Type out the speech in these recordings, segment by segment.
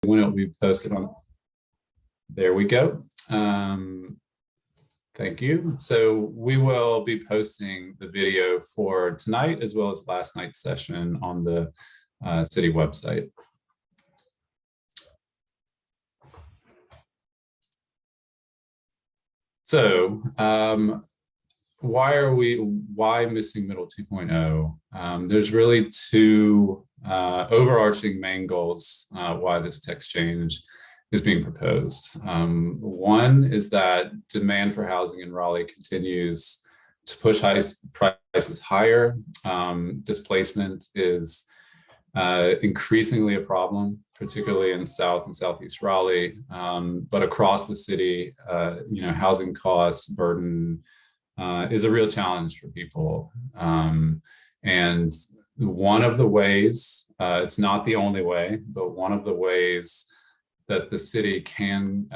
when it will be posted on. There we go. Thank you. So we will be posting the video for tonight as well as last night's session on the city website. So why Missing Middle 2.0? There's really two overarching main goals why this text change is being proposed. One is that demand for housing in Raleigh continues to push prices higher. Displacement is increasingly a problem, particularly in South and Southeast Raleigh, but across the city, housing costs burden is a real challenge for people. And one of the ways, it's not the only way, but one of the ways that the city can,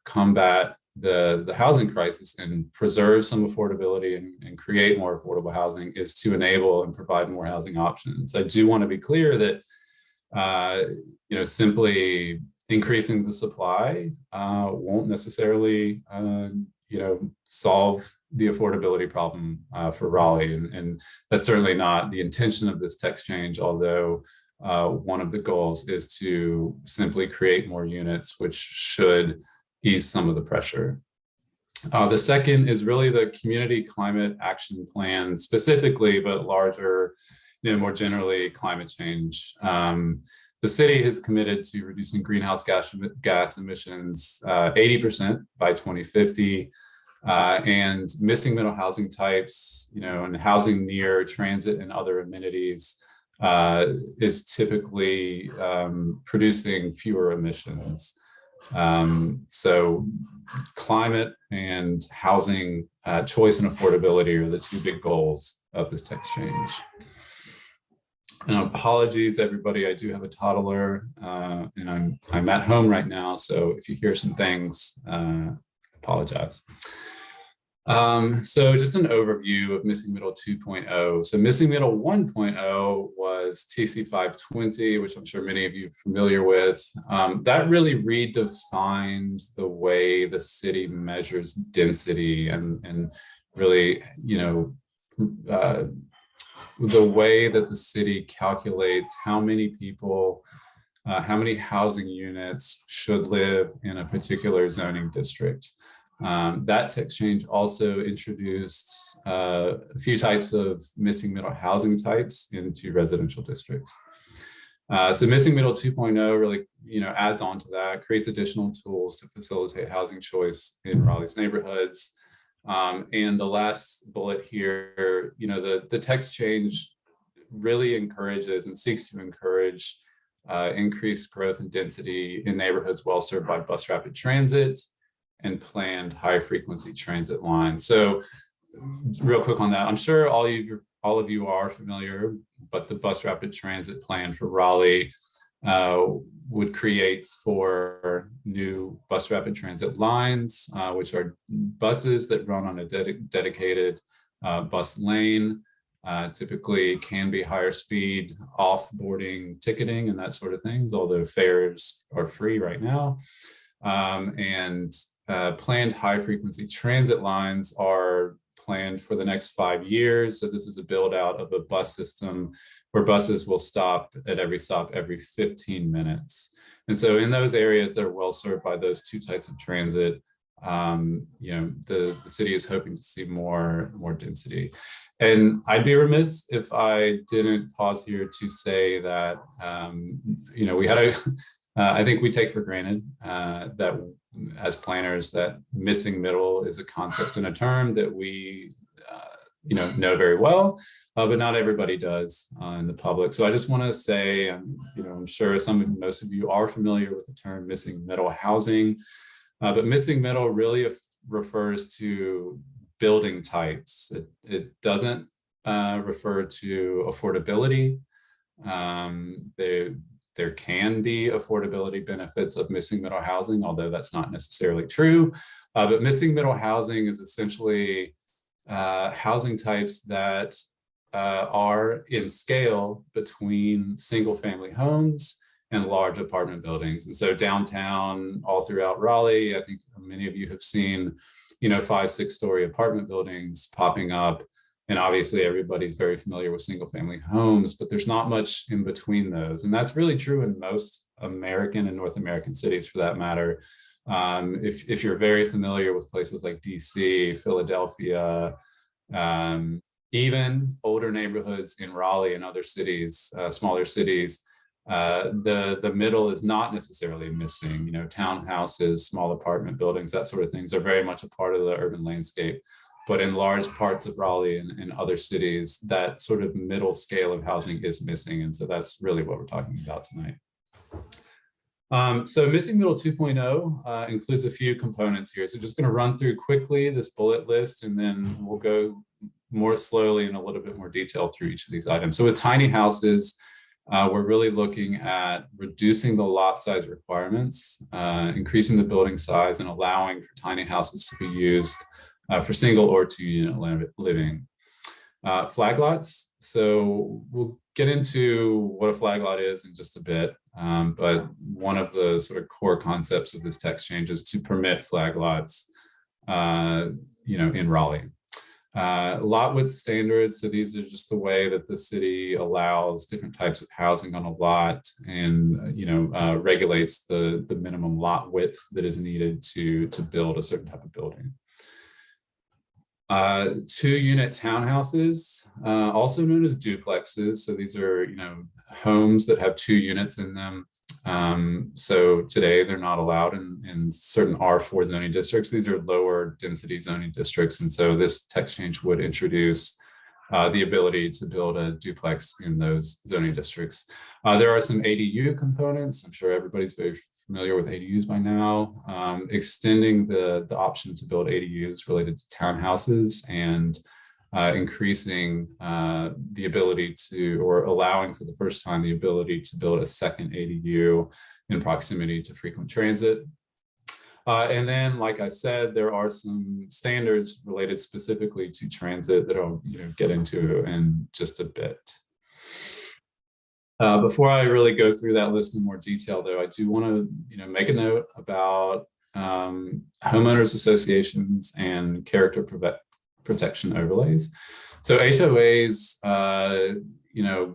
combat the housing crisis and preserve some affordability and create more affordable housing is to enable and provide more housing options. I do want to be clear that, simply increasing the supply won't necessarily, solve the affordability problem for Raleigh. And that's certainly not the intention of this text change, although one of the goals is to simply create more units, which should ease some of the pressure. The second is really the community climate action plan specifically, but larger, more generally climate change. The city has committed to reducing greenhouse gas emissions 80% by 2050. And missing middle housing types, and housing near transit and other amenities is typically producing fewer emissions. So climate and housing choice and affordability are the two big goals of this text change. And apologies, everybody, I do have a toddler and I'm at home right now. So if you hear some things, apologize. So just an overview of Missing Middle 2.0. So Missing Middle 1.0 was TC 520, which I'm sure many of you are familiar with. That really redefined the way the city measures density and really, the way that the city calculates how many people, how many housing units should live in a particular zoning district. That text change also introduced a few types of missing middle housing types into residential districts. So Missing Middle 2.0 really, adds on to that, creates additional tools to facilitate housing choice in Raleigh's neighborhoods. And the last bullet here, the text change really encourages and seeks to encourage increased growth and density in neighborhoods well served by bus rapid transit and planned high frequency transit lines. So real quick on that, I'm sure all of you are familiar, but the bus rapid transit plan for Raleigh would create 4 new bus rapid transit lines, which are buses that run on a dedicated bus lane, typically can be higher speed, off-boarding ticketing and that sort of things, although fares are free right now. And planned high frequency transit lines are planned for the next 5 years. So this is a build out of a bus system where buses will stop at every stop every 15 minutes. And so in those areas that are well served by those 2 types of transit, the city is hoping to see more density. And I'd be remiss if I didn't pause here to say that, we had I think we take for granted that as planners that missing middle is a concept and a term that we know very well, but not everybody does in the public. So I just want to say, I'm sure most of you are familiar with the term missing middle housing, but missing middle really refers to building types. It doesn't refer to affordability. There can be affordability benefits of missing middle housing, although that's not necessarily true. But missing middle housing is essentially housing types that are in scale between single family homes and large apartment buildings. And so downtown, all throughout Raleigh, I think many of you have seen, 5-6-story apartment buildings popping up. And obviously everybody's very familiar with single family homes, but there's not much in between those. And that's really true in most American and North American cities for that matter. If you're very familiar with places like DC, Philadelphia, even older neighborhoods in Raleigh and other cities, smaller cities, the middle is not necessarily missing. Townhouses, small apartment buildings, that sort of things are very much a part of the urban landscape. But in large parts of Raleigh and other cities, that sort of middle scale of housing is missing. And so that's really what we're talking about tonight. So Missing Middle 2.0 includes a few components here. So just going to run through quickly this bullet list, and then we'll go more slowly in a little bit more detail through each of these items. So with tiny houses, we're really looking at reducing the lot size requirements, increasing the building size, and allowing for tiny houses to be used for single or 2-unit living. Flaglots. So we'll get into what a flaglot is in just a bit, but one of the sort of core concepts of this text change is to permit flaglots, in Raleigh. Lot width standards. So these are just the way that the city allows different types of housing on a lot, and regulates the minimum lot width that is needed to build a certain type of building. 2-unit townhouses, also known as duplexes. So these are, homes that have 2 units in them. So today they're not allowed in certain R4 zoning districts. These are lower density zoning districts. And so this text change would introduce the ability to build a duplex in those zoning districts. There are some ADU components. I'm sure everybody's very familiar with ADUs by now, extending the option to build ADUs related to townhouses, and increasing the ability to, or allowing for the first time, the ability to build a second ADU in proximity to frequent transit. And then, like I said, there are some standards related specifically to transit that I'll get into in just a bit. Before I really go through that list in more detail, though, I do want to make a note about homeowners associations and character protection overlays. So HOAs,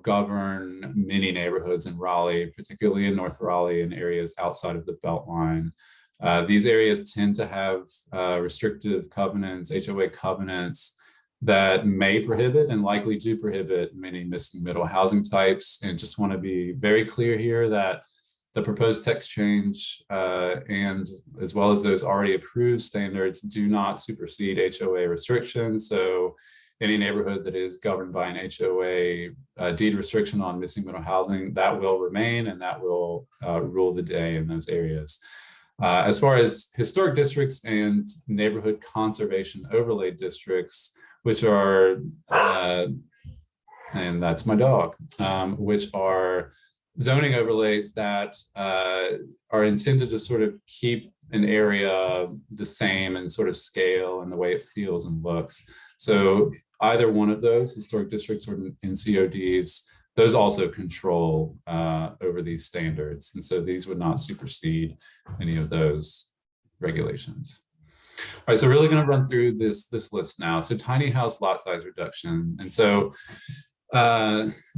govern many neighborhoods in Raleigh, particularly in North Raleigh and areas outside of the Beltline. These areas tend to have restrictive covenants, HOA covenants, that may prohibit and likely do prohibit many missing middle housing types. And just want to be very clear here that the proposed text change, and as well as those already approved standards, do not supersede HOA restrictions. So any neighborhood that is governed by an HOA deed restriction on missing middle housing, that will remain, and that will rule the day in those areas. As far as historic districts and neighborhood conservation overlay districts, which are, and that's my dog, which are zoning overlays that are intended to sort of keep an area the same in sort of scale and the way it feels and looks. So either one of those, historic districts or NCODs, those also control over these standards. And so these would not supersede any of those regulations. All right, so really going to run through this list now. So tiny house lot size reduction. And so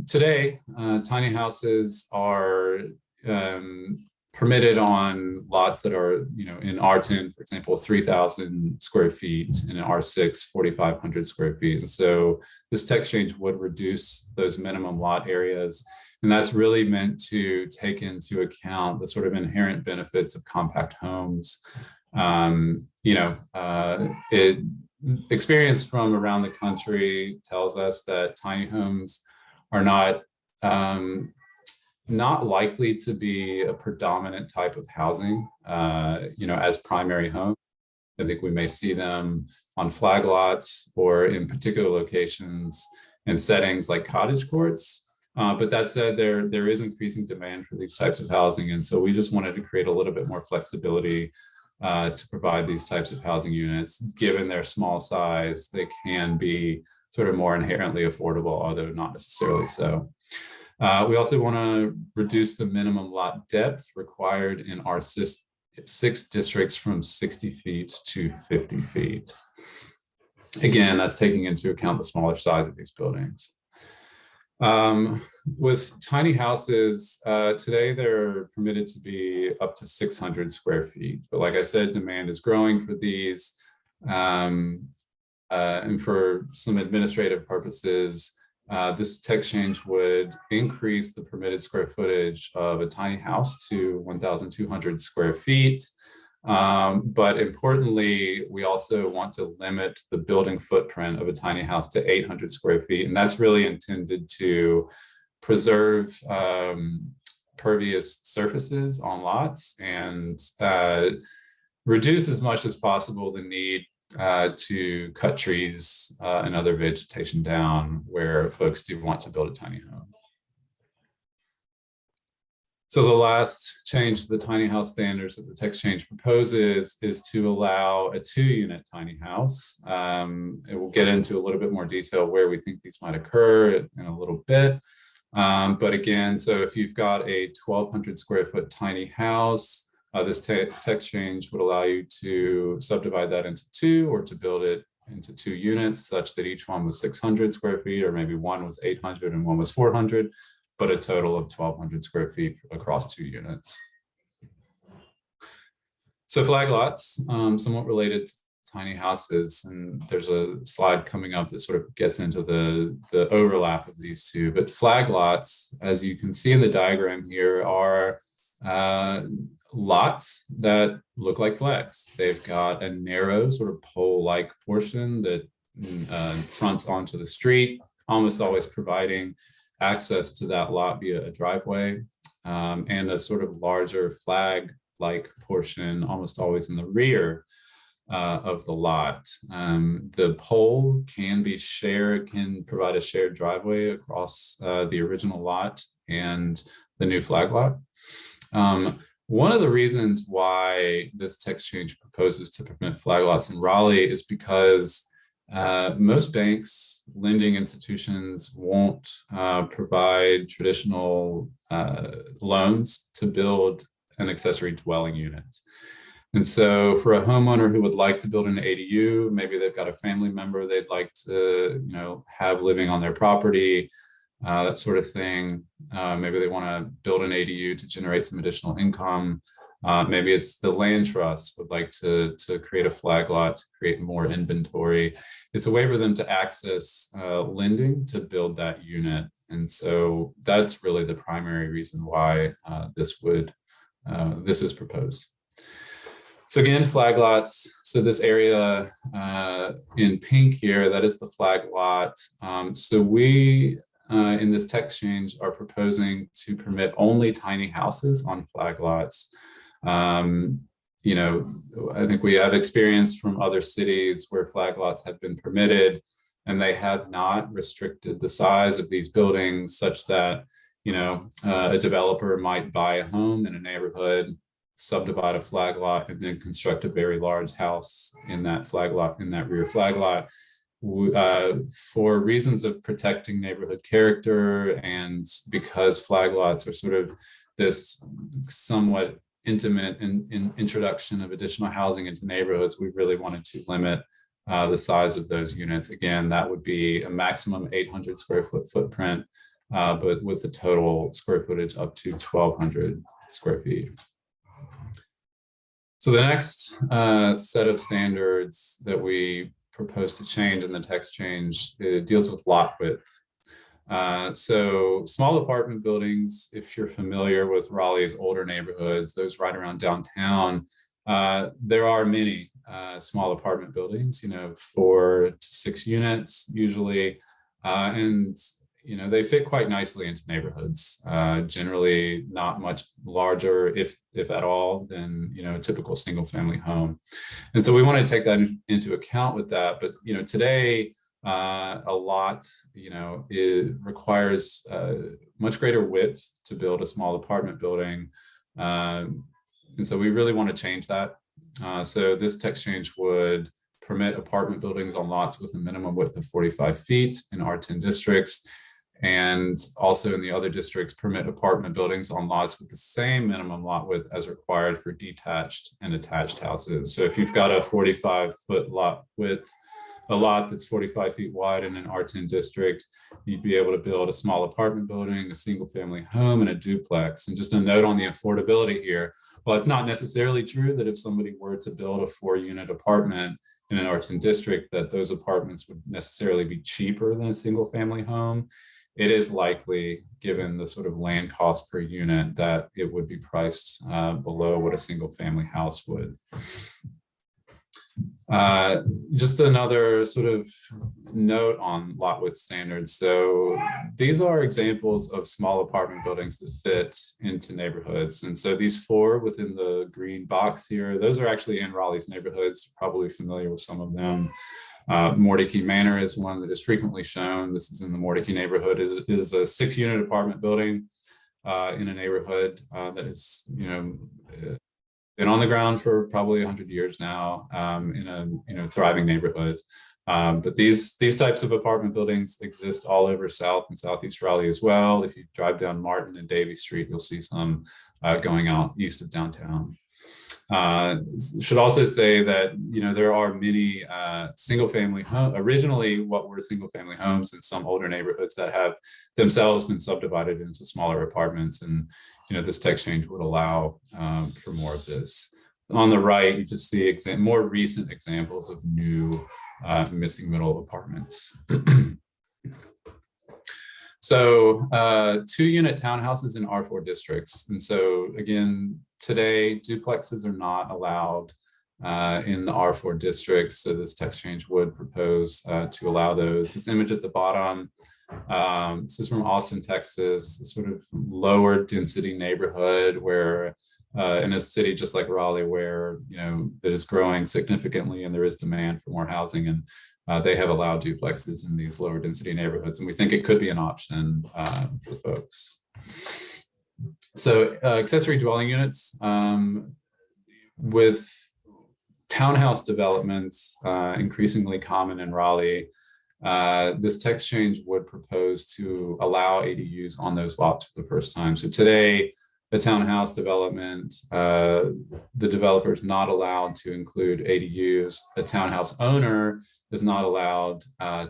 today, tiny houses are permitted on lots that are, in R10, for example, 3,000 square feet, and in R6, 4,500 square feet. And so this text change would reduce those minimum lot areas. And that's really meant to take into account the sort of inherent benefits of compact homes. Experience from around the country tells us that tiny homes are not likely to be a predominant type of housing, as primary home. I think we may see them on flaglots or in particular locations and settings like cottage courts. But that said, there is increasing demand for these types of housing. And so we just wanted to create a little bit more flexibility to provide these types of housing units. Given their small size, they can be sort of more inherently affordable, although not necessarily so. We also want to reduce the minimum lot depth required in our six districts from 60 feet to 50 feet. Again, that's taking into account the smaller size of these buildings. With tiny houses, today they're permitted to be up to 600 square feet. But like I said, demand is growing for these. And for some administrative purposes, this text change would increase the permitted square footage of a tiny house to 1,200 square feet. But importantly, we also want to limit the building footprint of a tiny house to 800 square feet. And that's really intended to preserve pervious surfaces on lots and reduce as much as possible the need to cut trees and other vegetation down where folks do want to build a tiny home. So the last change to the tiny house standards that the text change proposes is to allow a 2-unit tiny house. And we'll get into a little bit more detail where we think these might occur in a little bit. But again, so if you've got a 1,200 square foot tiny house, this text change would allow you to subdivide that into 2 or to build it into 2 units such that each one was 600 square feet, or maybe one was 800 and one was 400, but a total of 1,200 square feet across 2 units. So flag lots, somewhat related to tiny houses, and there's a slide coming up that sort of gets into the overlap of these two. But flag lots, as you can see in the diagram here, are lots that look like flags. They've got a narrow sort of pole-like portion that fronts onto the street, almost always providing access to that lot via a driveway, and a sort of larger flag-like portion almost always in the rear of the lot. The pole can be shared, can provide a shared driveway across the original lot and the new flag lot. One of the reasons why this text change proposes to permit flag lots in Raleigh is because most banks, lending institutions won't provide traditional loans to build an accessory dwelling unit. And so for a homeowner who would like to build an ADU, maybe they've got a family member they'd like to, have living on their property, that sort of thing. Maybe they want to build an ADU to generate some additional income. Maybe it's the land trust would like to create a flag lot to create more inventory. It's a way for them to access lending to build that unit. And so that's really the primary reason why this is proposed. So again, flag lots. So this area in pink here, that is the flag lot. So we, in this text change, are proposing to permit only tiny houses on flag lots. I think we have experience from other cities where flag lots have been permitted, and they have not restricted the size of these buildings such that, a developer might buy a home in a neighborhood, subdivide a flag lot, and then construct a very large house in that flag lot, in that rear flag lot. For reasons of protecting neighborhood character, and because flag lots are sort of this somewhat intimate introduction of additional housing into neighborhoods, we really wanted to limit the size of those units. Again, that would be a maximum 800 square foot footprint, but with the total square footage up to 1,200 square feet. So the next set of standards that we propose to change in the text change, it deals with lot width. So small apartment buildings, if you're familiar with Raleigh's older neighborhoods, those right around downtown, there are many small apartment buildings, 4 to 6 units usually, and they fit quite nicely into neighborhoods. Generally, not much larger, if at all, than a typical single family home. And so we want to take that into account with that. But today, a lot, it requires much greater width to build a small apartment building. And so we really want to change that. So this text change would permit apartment buildings on lots with a minimum width of 45 feet in R10 districts. And also in the other districts, permit apartment buildings on lots with the same minimum lot width as required for detached and attached houses. So if you've got a 45-foot lot width, a lot that's 45 feet wide in an R10 district, you'd be able to build a small apartment building, a single family home, and a duplex. And just a note on the affordability here, well, it's not necessarily true that if somebody were to build a 4-unit apartment in an R10 district, that those apartments would necessarily be cheaper than a single family home. It is likely, given the sort of land cost per unit, that it would be priced below what a single family house would. Just another sort of note on lot width standards. So these are examples of small apartment buildings that fit into neighborhoods. And so these 4 within the green box here, those are actually in Raleigh's neighborhoods. You're probably familiar with some of them. Mordecai Manor is one that is frequently shown. This is in the Mordecai neighborhood. It is a 6-unit apartment building in a neighborhood that is, been on the ground for probably 100 years now, in a thriving neighborhood. But these types of apartment buildings exist all over South and Southeast Raleigh as well. If you drive down Martin and Davie Street, you'll see some going out east of downtown. Should also say that there are many single-family homes, originally what were single-family homes in some older neighborhoods that have themselves been subdivided into smaller apartments, and this text change would allow for more of this. On the right, you just see more recent examples of new missing middle apartments. So 2-unit townhouses in R4 districts. And so again, today, duplexes are not allowed in the R4 districts. So this text change would propose to allow those. This image at the bottom, this is from Austin, Texas, a sort of lower density neighborhood where in a city just like Raleigh, where that is growing significantly and there is demand for more housing, and they have allowed duplexes in these lower density neighborhoods, and we think it could be an option for folks. So accessory dwelling units, with townhouse developments increasingly common in Raleigh, this text change would propose to allow ADUs on those lots for the first time. So today, the townhouse development, the developer is not allowed to include ADUs. A townhouse owner is not allowed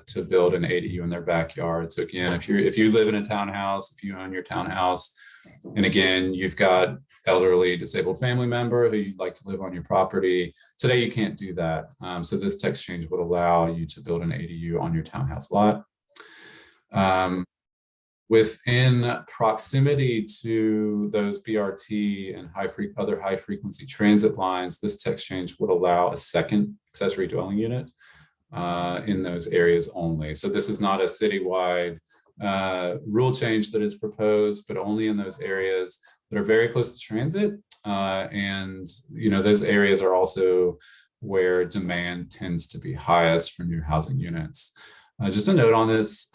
to build an ADU in their backyard. So again, if you live in a townhouse, if you own your townhouse, and again, you've got elderly disabled family member who you'd like to live on your property, today you can't do that. So this text change would allow you to build an ADU on your townhouse lot. Within proximity to those BRT and other high frequency transit lines, this text change would allow a second accessory dwelling unit in those areas only. So this is not a citywide rule change that is proposed, but only in those areas that are very close to transit. And those areas are also where demand tends to be highest for new housing units. Just a note on this,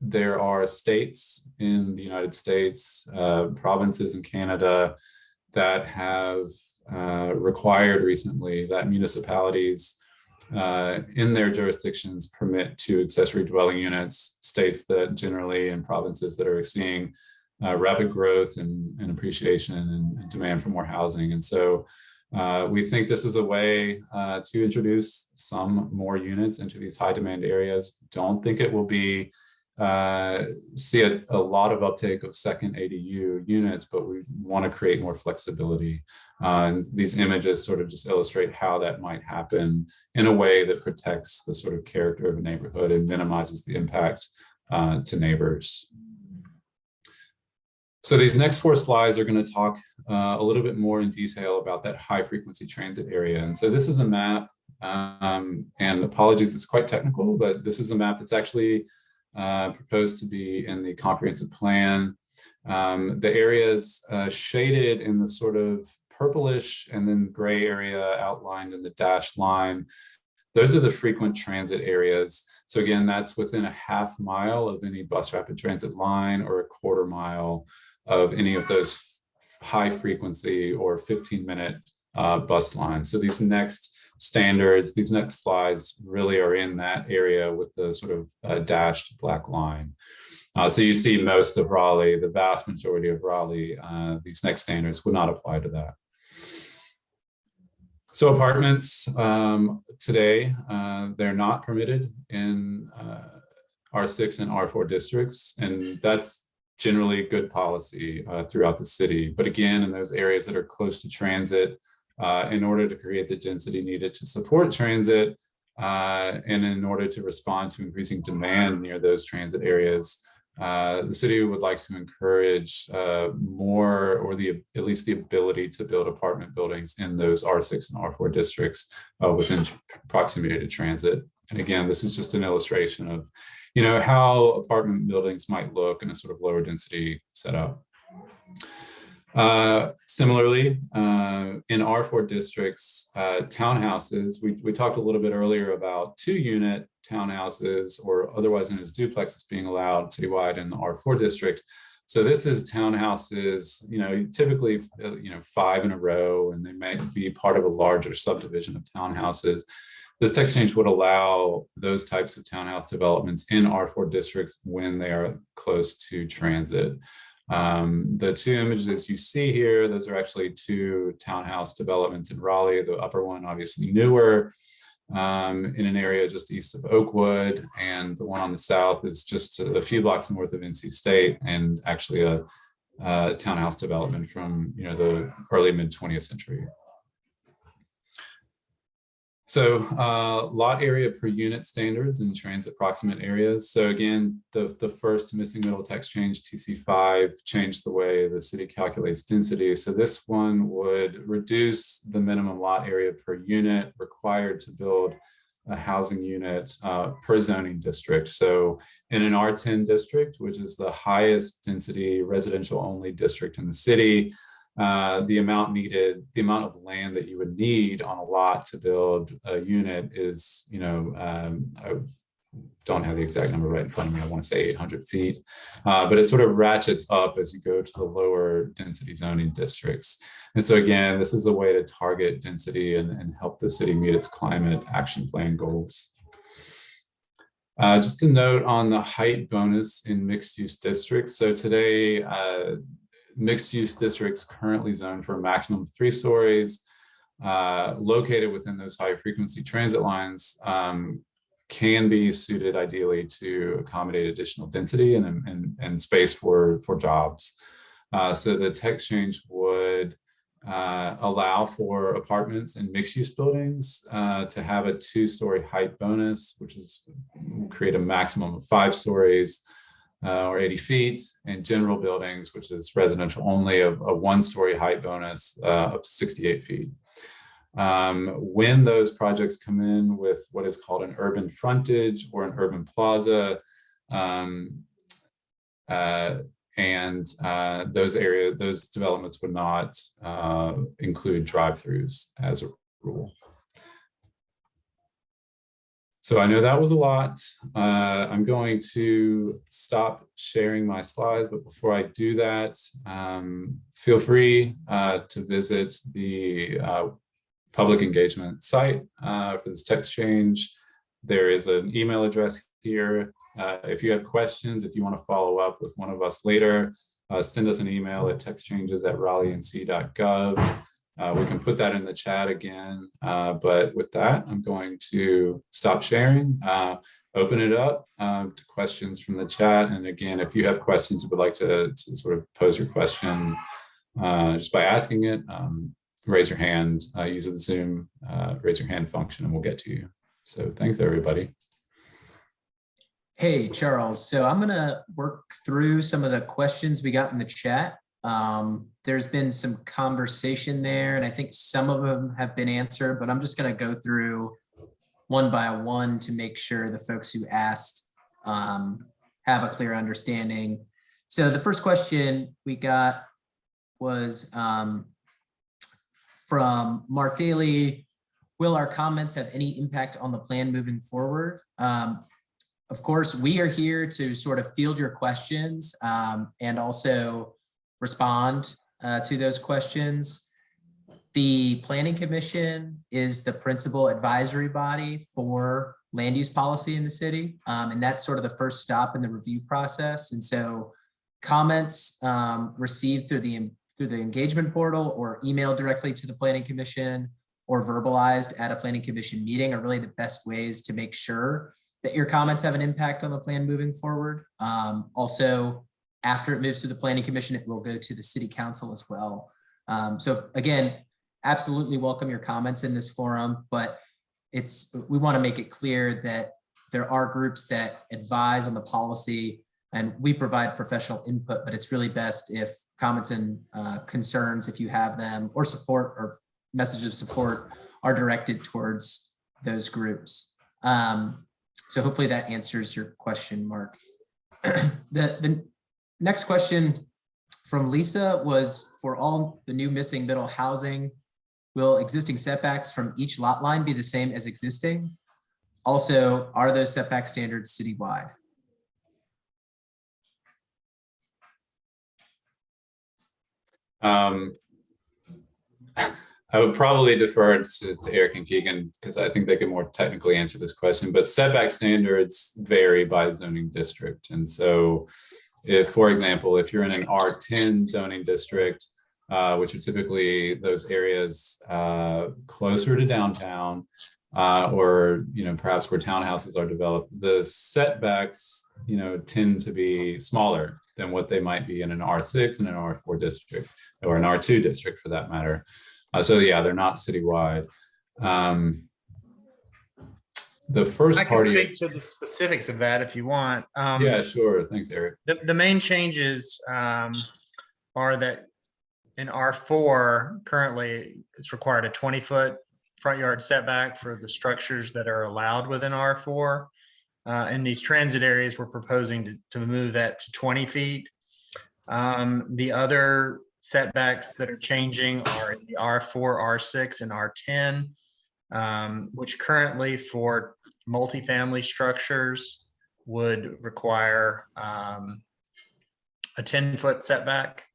there are states in the United States, provinces in Canada that have required recently that municipalities in their jurisdictions permit 2 accessory dwelling units, states that generally, and provinces that are seeing rapid growth and appreciation and demand for more housing. And so we think this is a way to introduce some more units into these high demand areas. Don't think it will be see a lot of uptake of second ADU units, but we want to create more flexibility. And these images sort of just illustrate how that might happen in a way that protects the sort of character of a neighborhood and minimizes the impact to neighbors. So these next 4 slides are going to talk a little bit more in detail about that high frequency transit area. And so this is a map, and apologies, it's quite technical, but this is a map that's actually proposed to be in the comprehensive plan. The areas shaded in the sort of purplish and then gray area outlined in the dashed line, those are the frequent transit areas. So again, that's within a half mile of any bus rapid transit line or a quarter mile of any of those high frequency or 15-minute bus lines. So these next standards, these next slides really are in that area with the sort of dashed black line. So you see most of Raleigh, the vast majority of Raleigh, these next standards would not apply to that. So apartments today, they're not permitted in R6 and R4 districts, and that's generally good policy throughout the city. But again, in those areas that are close to transit, in order to create the density needed to support transit, and in order to respond to increasing demand near those transit areas, the city would like to encourage more, or at least the ability to build apartment buildings in those R6 and R4 districts within proximity to transit. And again, this is just an illustration of, how apartment buildings might look in a sort of lower density setup. Similarly, in R4 districts, townhouses, we talked a little bit earlier about 2-unit townhouses, or otherwise known as duplexes, being allowed citywide in the R4 district. So this is townhouses, typically, 5 in a row, and they might be part of a larger subdivision of townhouses. This text change would allow those types of townhouse developments in R4 districts when they are close to transit. The 2 images you see here, those are actually 2 townhouse developments in Raleigh. The upper one, obviously newer, in an area just east of Oakwood, and the one on the south is just a few blocks north of NC State, and actually a townhouse development from the early mid 20th century. So lot area per unit standards in transit proximate areas. So again, the first missing middle text change, TC5, changed the way the city calculates density. So this one would reduce the minimum lot area per unit required to build a housing unit per zoning district. So in an R10 district, which is the highest density residential only district in the city, the amount of land that you would need on a lot to build a unit is, I don't have the exact number right in front of me. I want to say 800 feet, but it sort of ratchets up as you go to the lower density zoning districts. And so again, this is a way to target density and help the city meet its climate action plan goals. Just a note on the height bonus in mixed use districts. So today, mixed use districts currently zoned for a maximum of 3 stories, located within those high frequency transit lines, can be suited ideally to accommodate additional density and space for jobs. So the text change would allow for apartments and mixed use buildings to have a 2-story height bonus, which is create a maximum of 5 stories. Or 80 feet, and general buildings, which is residential only, of a 1-story height bonus up to 68 feet. When those projects come in with what is called an urban frontage or an urban plaza, those developments would not include drive-throughs as a rule. So I know that was a lot. I'm going to stop sharing my slides, but before I do that, feel free to visit the public engagement site for this text change. There is an email address here. If you have questions, if you want to follow up with one of us later, send us an email at textchanges@raleighnc.gov. We can put that in the chat again, but with that, I'm going to stop sharing, open it up to questions from the chat. And again, if you have questions and would like to sort of pose your question just by asking it, raise your hand, use the Zoom raise your hand function, and we'll get to you. So thanks, everybody. Hey, Charles. So I'm going to work through some of the questions we got in the chat. There's been some conversation there, and I think some of them have been answered, but I'm just going to go through one by one to make sure the folks who asked have a clear understanding. So the first question we got was from Mark Daley. Will our comments have any impact on the plan moving forward? Of course, we are here to sort of field your questions and also respond to those questions. The Planning Commission is the principal advisory body for land use policy in the city. And that's sort of the first stop in the review process. And so comments received through the engagement portal or emailed directly to the Planning Commission or verbalized at a Planning Commission meeting are really the best ways to make sure that your comments have an impact on the plan moving forward. Also, after it moves to the Planning Commission, it will go to the City Council as well. So again, absolutely welcome your comments in this forum, but we want to make it clear that there are groups that advise on the policy and we provide professional input, but it's really best if comments and concerns, if you have them, or support or messages of support are directed towards those groups. So hopefully that answers your question, Mark. The next question from Lisa was, for all the new missing middle housing, will existing setbacks from each lot line be the same as existing? Also, are those setback standards citywide? I would probably defer to Eric and Keegan because I think they can more technically answer this question, but setback standards vary by zoning district. And so if, for example, if you're in an R10 zoning district, which are typically those areas closer to downtown, or perhaps where townhouses are developed, the setbacks tend to be smaller than what they might be in an R6 and an R4 district, or an R2 district for that matter. So yeah, they're not citywide. The first part I can speak to the specifics of that if you want. Yeah, sure. Thanks, Eric. The main changes are that in R4, currently it's required a 20-foot front yard setback for the structures that are allowed within R4. In these transit areas, we're proposing to move that to 20 feet. The other setbacks that are changing are in the R4, R6, and R10, which currently for multifamily structures would require a 10-foot setback,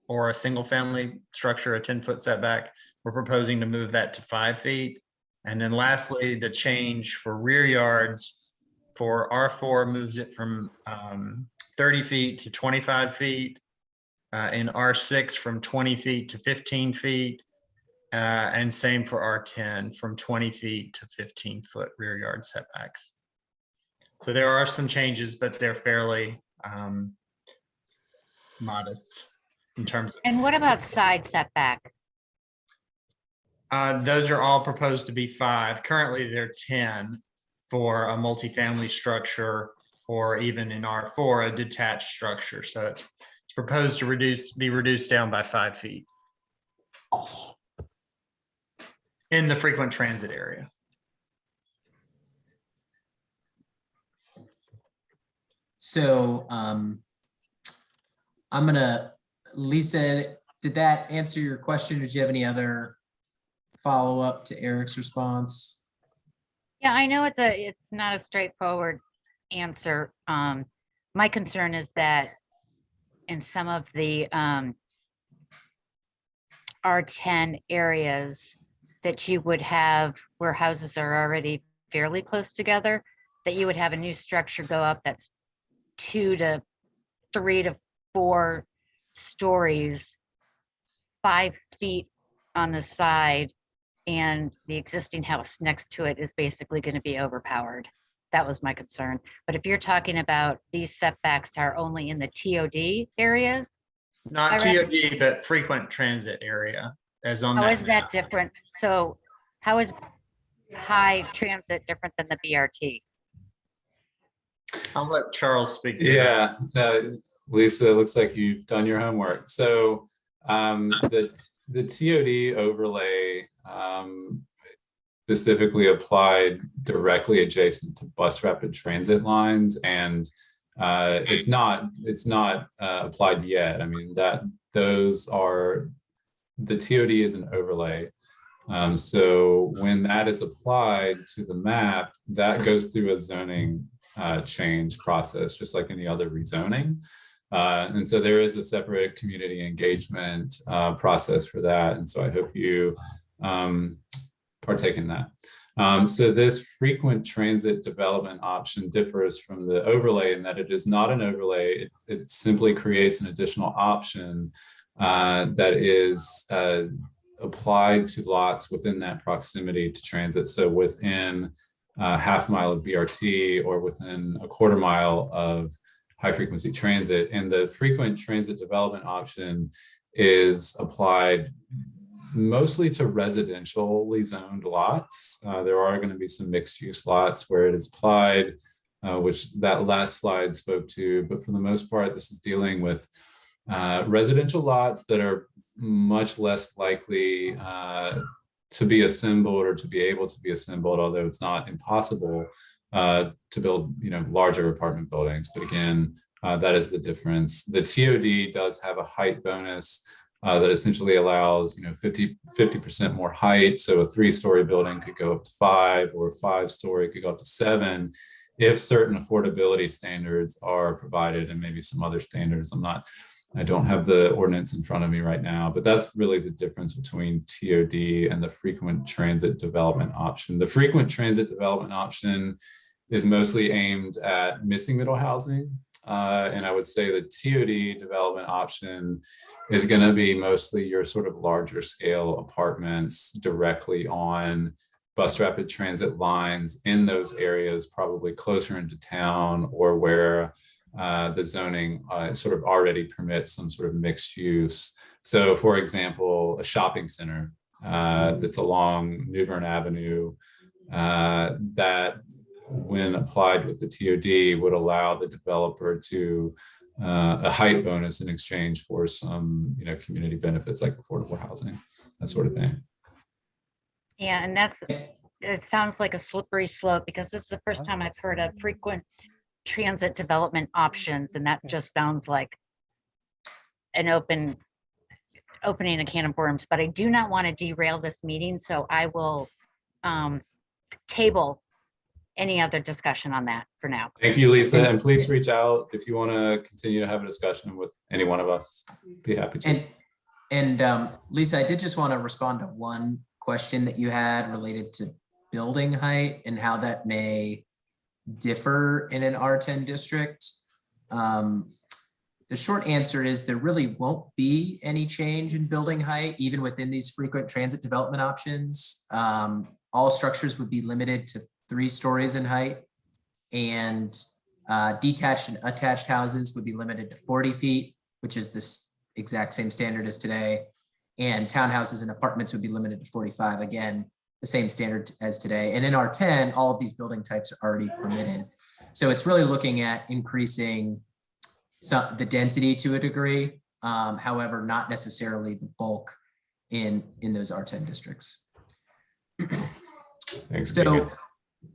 or a single family structure, a 10-foot setback. We're proposing to move that to 5 feet. And then lastly, the change for rear yards for R4 moves it from 30 feet to 25 feet. In R6 from 20 feet to 15 feet. And same for R10 from 20 feet to 15-foot rear yard setbacks. So there are some changes, but they're fairly modest in terms of. And what about side setback? Those are all proposed to be 5. Currently, they're 10 for a multifamily structure, or even in R4, a detached structure. So it's proposed to be reduced down by 5 feet in the frequent transit area. So I'm gonna, Lisa, did that answer your question? Did you have any other follow-up to Eric's response? Yeah, I know it's not a straightforward answer. My concern is that in some of the R10 areas that you would have where houses are already fairly close together, that you would have a new structure go up that's 2 to 3 to 4 stories, 5 feet on the side, and the existing house next to it is basically going to be overpowered. That was my concern. But if you're talking about these setbacks are only in the TOD areas? Not TOD, but frequent transit area, as on that. How is that different? So how is high transit different than the BRT? I'll let Charles speak to that. Yeah, Lisa, it looks like you've done your homework. So the TOD overlay specifically applied directly adjacent to bus rapid transit lines, and it's not applied yet. I mean, those are, the TOD is an overlay. So when that is applied to the map, that goes through a zoning change process, just like any other rezoning. And so there is a separate community engagement process for that. And so I hope you partake in that. So this frequent transit development option differs from the overlay in that it is not an overlay. It simply creates an additional option that is applied to lots within that proximity to transit. So within half mile of BRT or within a quarter mile of high frequency transit. And the frequent transit development option is applied mostly to residentially zoned lots. There are going to be some mixed use lots where it is applied, which that last slide spoke to, but for the most part, this is dealing with residential lots that are much less likely to be assembled or to be able to be assembled, although it's not impossible to build, larger apartment buildings. But again, that is the difference. The TOD does have a height bonus that essentially allows 50% more height. So a 3-story building could go up to 5, or a 5-story could go up to 7 if certain affordability standards are provided, and maybe some other standards. I don't have the ordinance in front of me right now, but that's really the difference between TOD and the frequent transit development option. The frequent transit development option is mostly aimed at missing middle housing. And I would say the TOD development option is going to be mostly your sort of larger scale apartments directly on bus rapid transit lines in those areas, probably closer into town, or where the zoning sort of already permits some sort of mixed use. So for example, a shopping center that's along New Bern Avenue that, when applied with the TOD, would allow the developer to a height bonus in exchange for some community benefits like affordable housing, that sort of thing. Yeah, and it sounds like a slippery slope, because this is the first time I've heard of frequent transit development options, and that just sounds like an opening a can of worms. But I do not want to derail this meeting, so I will table any other discussion on that for now. Thank you, Lisa, and please reach out if you want to continue to have a discussion with any one of us. Be happy to. And Lisa, I did just want to respond to one question that you had related to building height and how that may differ in an R10 district. The short answer is there really won't be any change in building height, even within these frequent transit development options. All structures would be limited to 3 stories in height, and detached and attached houses would be limited to 40 feet, which is this exact same standard as today. And townhouses and apartments would be limited to 45, again, the same standard as today. And in R10, all of these building types are already permitted. So it's really looking at increasing the density to a degree, however, not necessarily the bulk in those R10 districts. Thanks. So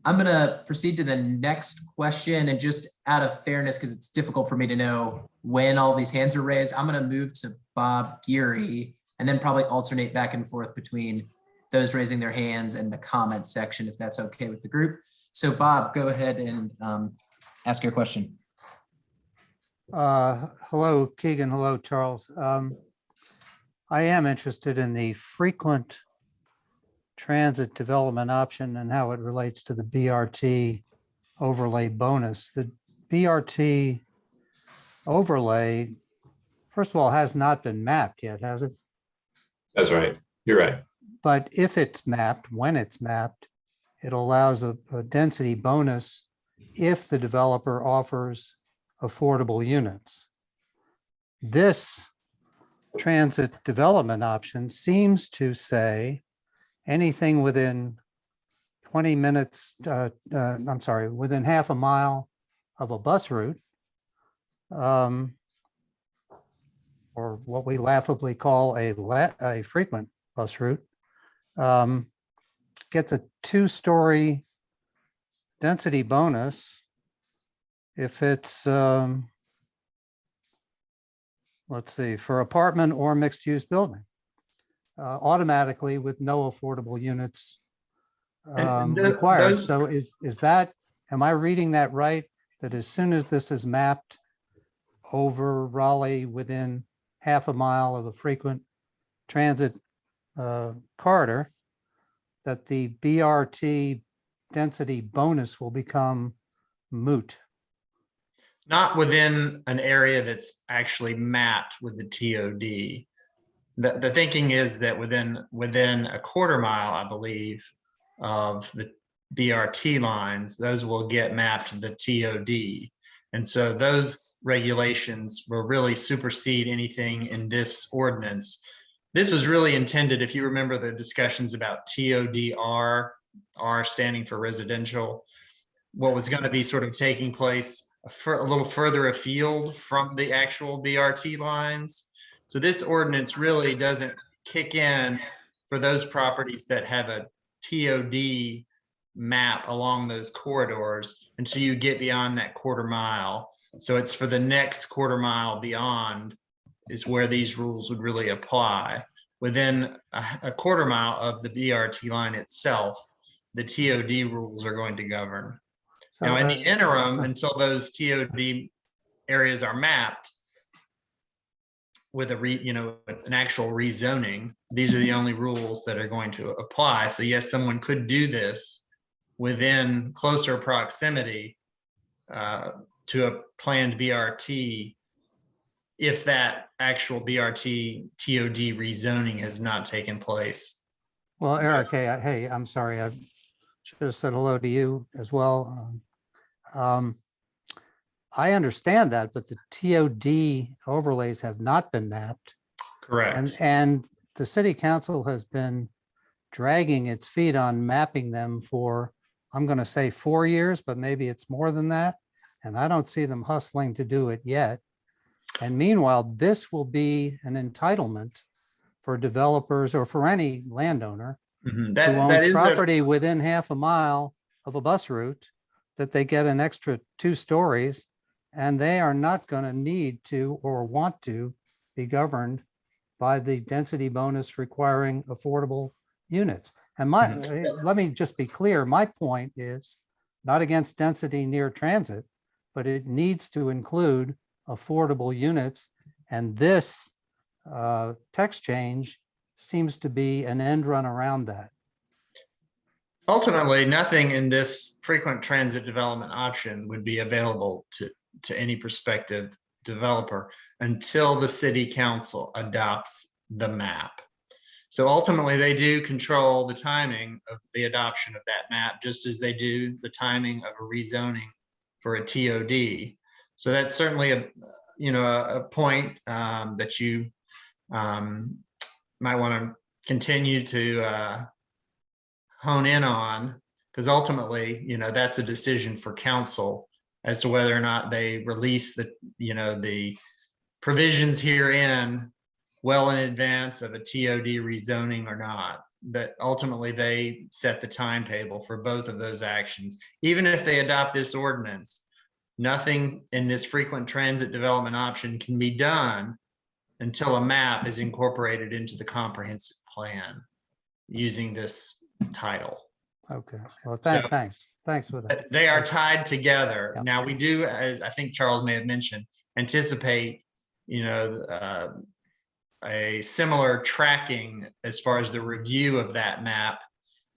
I'm going to proceed to the next question, and just out of fairness, because it's difficult for me to know when all these hands are raised, I'm going to move to Bob Geary and then probably alternate back and forth between those raising their hands and the comment section, if that's okay with the group. So Bob, go ahead and ask your question. Hello, Keegan. Hello, Charles. I am interested in the frequent transit development option and how it relates to the BRT overlay bonus. The BRT overlay, first of all, has not been mapped yet, has it? That's right. You're right. But if it's mapped, when it's mapped, it allows a density bonus if the developer offers affordable units. This transit development option seems to say anything within 20 minutes, within half a mile of a bus route, or what we laughably call a frequent bus route, gets a 2-story density bonus if it's, let's see, for apartment or mixed use building, automatically with no affordable units required. So is that, am I reading that right? That as soon as this is mapped over Raleigh within half a mile of a frequent transit corridor, that the BRT density bonus will become moot. Not within an area that's actually mapped with the TOD. The thinking is that within a quarter mile, I believe, of the BRT lines, those will get mapped to the TOD. And so those regulations will really supersede anything in this ordinance. This was really intended, if you remember the discussions about TODR, R standing for residential, what was going to be sort of taking place a little further afield from the actual BRT lines. So this ordinance really doesn't kick in for those properties that have a TOD map along those corridors until you get beyond that quarter mile. So it's for the next quarter mile beyond is where these rules would really apply. Within a quarter mile of the BRT line itself, the TOD rules are going to govern. So, Now, in the interim, until those TOD areas are mapped with an actual rezoning, these are the only rules that are going to apply. So yes, someone could do this within closer proximity to a planned BRT if that actual BRT TOD rezoning has not taken place. well, Eric, hey, I'm sorry. I should have said hello to you as well. I understand that, but the TOD overlays have not been mapped. Correct. And the city council has been dragging its feet on mapping them for, I'm going to say 4 years, but maybe it's more than that. And I don't see them hustling to do it yet. And meanwhile, this will be an entitlement for developers or for any landowner who That owns is property within half a mile of a bus route, that they get an extra 2 stories, and they are not going to need to or want to be governed by the density bonus requiring affordable units. And let me just be clear, my point is not against density near transit, but it needs to include affordable units. And this text change seems to be an end run around that. ultimately nothing in this frequent transit development option would be available to any prospective developer until the city council adopts the map. So ultimately, they do control the timing of the adoption of that map, just as they do the timing of a rezoning for a TOD. So that's certainly a point that you might want to continue to hone in on, because ultimately, that's a decision for council as to whether or not they release the provisions herein well in advance of a TOD rezoning or not. That ultimately they set the timetable for both of those actions. Even if they adopt this ordinance, nothing in this frequent transit development option can be done until a map is incorporated into the comprehensive plan using this title. Okay, well, So- thanks for that. They are tied together. Yeah. Now we do, as I think Charles may have mentioned, anticipate, a similar tracking as far as the review of that map,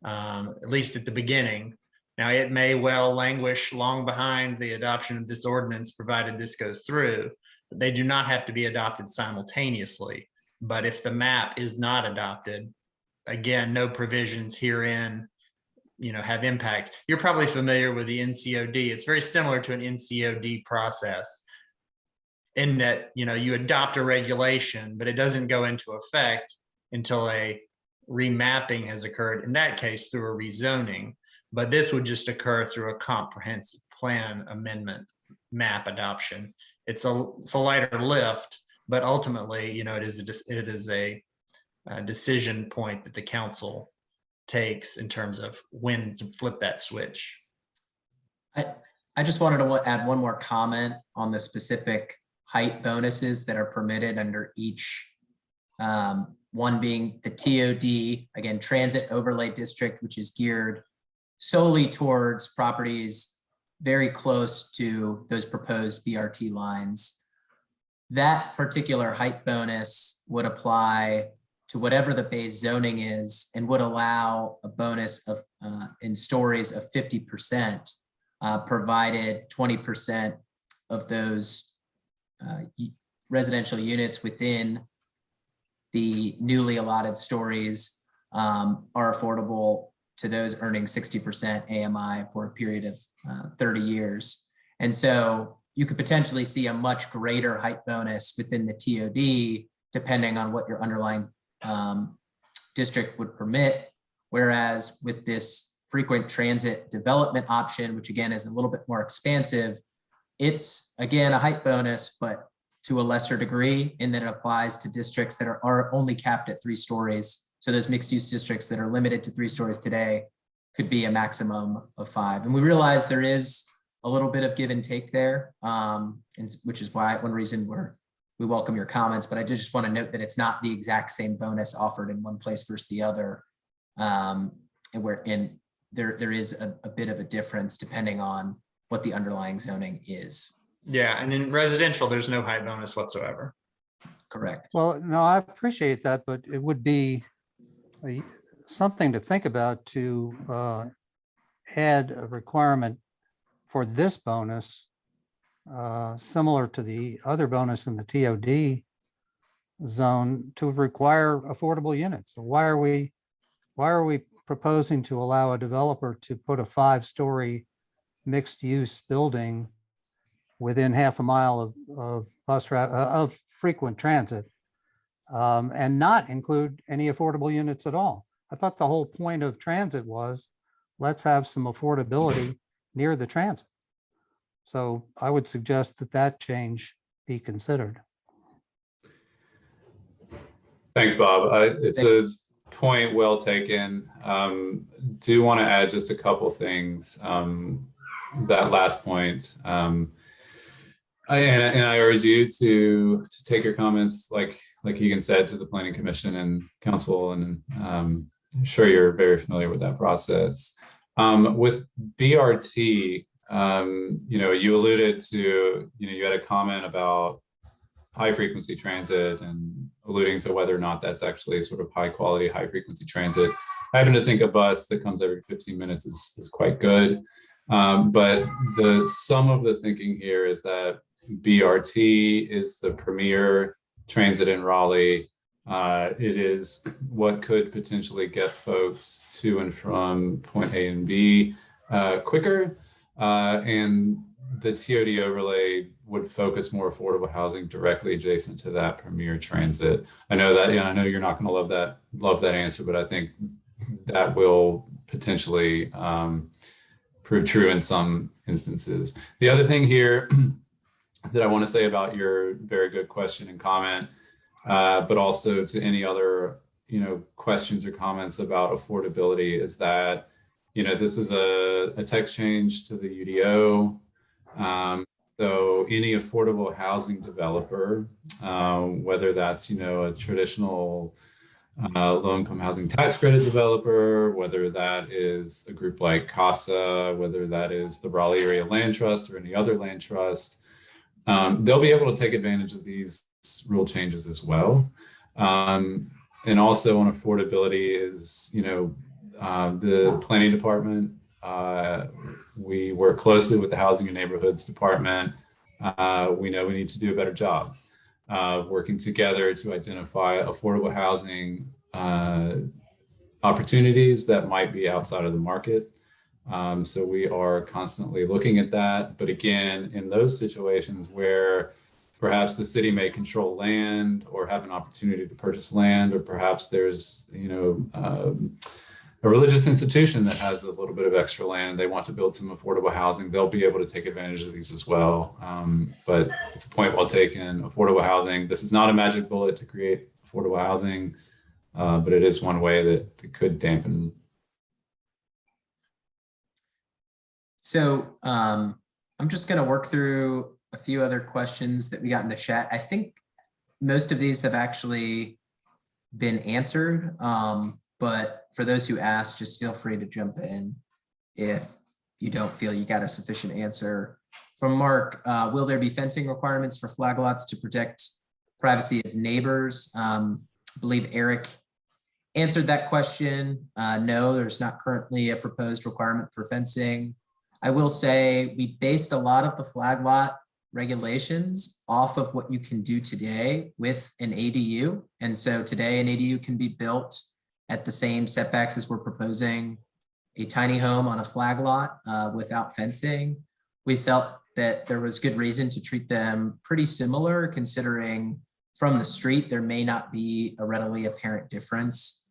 at least at the beginning. Now it may well languish long behind the adoption of this ordinance, provided this goes through. But they do not have to be adopted simultaneously. But if the map is not adopted, again, no provisions herein have impact. You're probably familiar with the NCOD. It's very similar to an NCOD process in that, you adopt a regulation, but it doesn't go into effect until a remapping has occurred, in that case through a rezoning. But this would just occur through a comprehensive plan amendment map adoption. It's a lighter lift, but ultimately, it is a decision point that the council takes in terms of when to flip that switch. I just wanted to add one more comment on the specific height bonuses that are permitted under each. One being the TOD, again, Transit Overlay District, which is geared solely towards properties very close to those proposed BRT lines. That particular height bonus would apply to whatever the base zoning is and would allow a bonus of in stories of 50%, provided 20% of those residential units within the newly allotted stories are affordable to those earning 60% AMI for a period of 30 years. And so you could potentially see a much greater height bonus within the TOD, depending on what your underlying district would permit. Whereas with this frequent transit development option, which again is a little bit more expansive, it's again a height bonus, but to a lesser degree, in that it applies to districts that are only capped at 3 stories. So those mixed use districts that are limited to 3 stories today could be a maximum of 5. And we realize there is a little bit of give and take there, which is why one reason we welcome your comments, but I just want to note that it's not the exact same bonus offered in one place versus the other. And there is a bit of a difference depending on what the underlying zoning is. Yeah, and in residential, there's no height bonus whatsoever. Correct. Well, no, I appreciate that, but it would be something to think about to add a requirement for this bonus, similar to the other bonus in the TOD zone, to require affordable units. Why are we proposing to allow a developer to put a 5-story mixed use building within half a mile of frequent transit and not include any affordable units at all? I thought the whole point of transit was let's have some affordability near the transit. So I would suggest that change be considered. Thanks, Bob. It's Thanks. a point well taken. Do want to add just a couple things. That last point. And I urge you to take your comments, like Egan said, to the Planning Commission and Council, and I'm sure you're very familiar with that process. With BRT, you alluded to, you had a comment about high frequency transit and alluding to whether or not that's actually sort of high quality, high frequency transit. I happen to think a bus that comes every 15 minutes is quite good. But some of the thinking here is that BRT is the premier transit in Raleigh. It is what could potentially get folks to and from point A and B quicker. And the TOD overlay would focus more affordable housing directly adjacent to that premier transit. I know that, I know you're not going to love that answer, but I think that will potentially prove true in some instances. The other thing here that I want to say about your very good question and comment, but also to any other, questions or comments about affordability, is that, this is a text change to the UDO. So any affordable housing developer, whether that's, a traditional low-income housing tax credit developer, whether that is a group like CASA, whether that is the Raleigh Area Land Trust or any other land trust, they'll be able to take advantage of these rule changes as well. And also on affordability is, the planning department, we work closely with the Housing and Neighborhoods Department. We know we need to do a better job working together to identify affordable housing opportunities that might be outside of the market. So we are constantly looking at that. But again, in those situations where perhaps the city may control land or have an opportunity to purchase land, or perhaps there's, a religious institution that has a little bit of extra land and they want to build some affordable housing, they'll be able to take advantage of these as well. But it's a point well taken. Affordable housing, this is not a magic bullet to create affordable housing, but it is one way that it could dampen. So I'm just going to work through a few other questions that we got in the chat. I think most of these have actually been answered. But for those who asked, just feel free to jump in if you don't feel you got a sufficient answer. From Mark, will there be fencing requirements for flag lots to protect privacy of neighbors? I believe Eric answered that question. No, there's not currently a proposed requirement for fencing. I will say we based a lot of the flag lot regulations off of what you can do today with an ADU. And so today an ADU can be built at the same setbacks as we're proposing a tiny home on a flag lot without fencing. We felt that there was good reason to treat them pretty similar, considering from the street, there may not be a readily apparent difference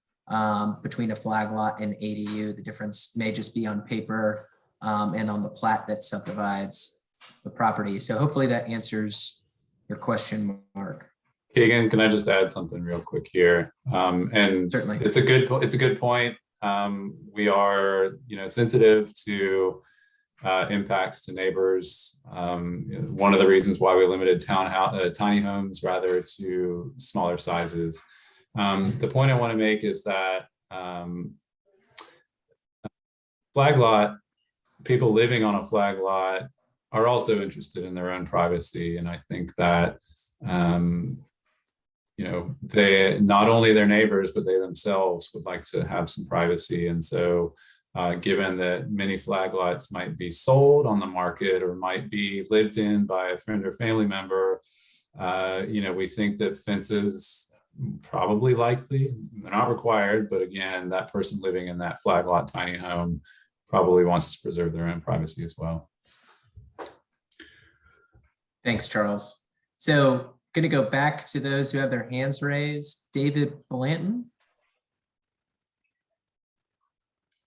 between a flag lot and ADU. The difference may just be on paper and on the plat that subdivides the property. So hopefully that answers your question, Mark. Keegan, can I just add something real quick here? And Certainly. It's a good point. We are, sensitive to impacts to neighbors. One of the reasons why we limited tiny homes rather to smaller sizes. The point I want to make is that flag lot, people living on a flag lot are also interested in their own privacy. And I think that, they, not only their neighbors, but they themselves would like to have some privacy. And so given that many flag lots might be sold on the market or might be lived in by a friend or family member, we think that fences probably likely, they're not required, but again, that person living in that flag lot tiny home probably wants to preserve their own privacy as well. Thanks, Charles. So going to go back to those who have their hands raised. David Blanton.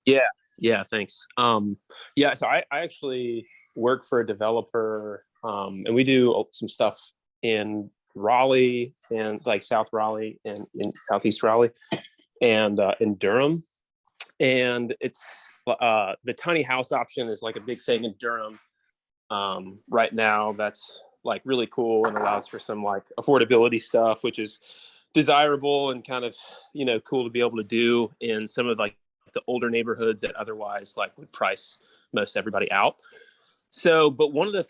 Yeah, thanks. So I actually work for a developer and we do some stuff in Raleigh and like South Raleigh and in Southeast Raleigh and in Durham. And it's the tiny house option is like a big thing in Durham right now. That's like really cool and allows for some like affordability stuff, which is desirable and kind of, cool to be able to do in some of like the older neighborhoods that otherwise like would price most everybody out. So, but one of the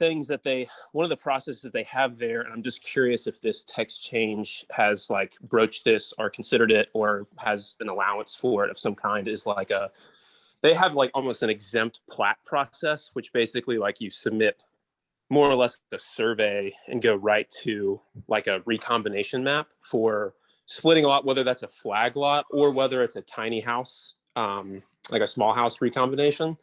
processes that they have there, and I'm just curious if this text change has like broached this or considered it or has an allowance for it of some kind, is like they have like almost an exempt plat process, which basically like you submit more or less a survey and go right to like a recombination map for splitting a lot, whether that's a flag lot or whether it's a tiny house, like a small house recombination.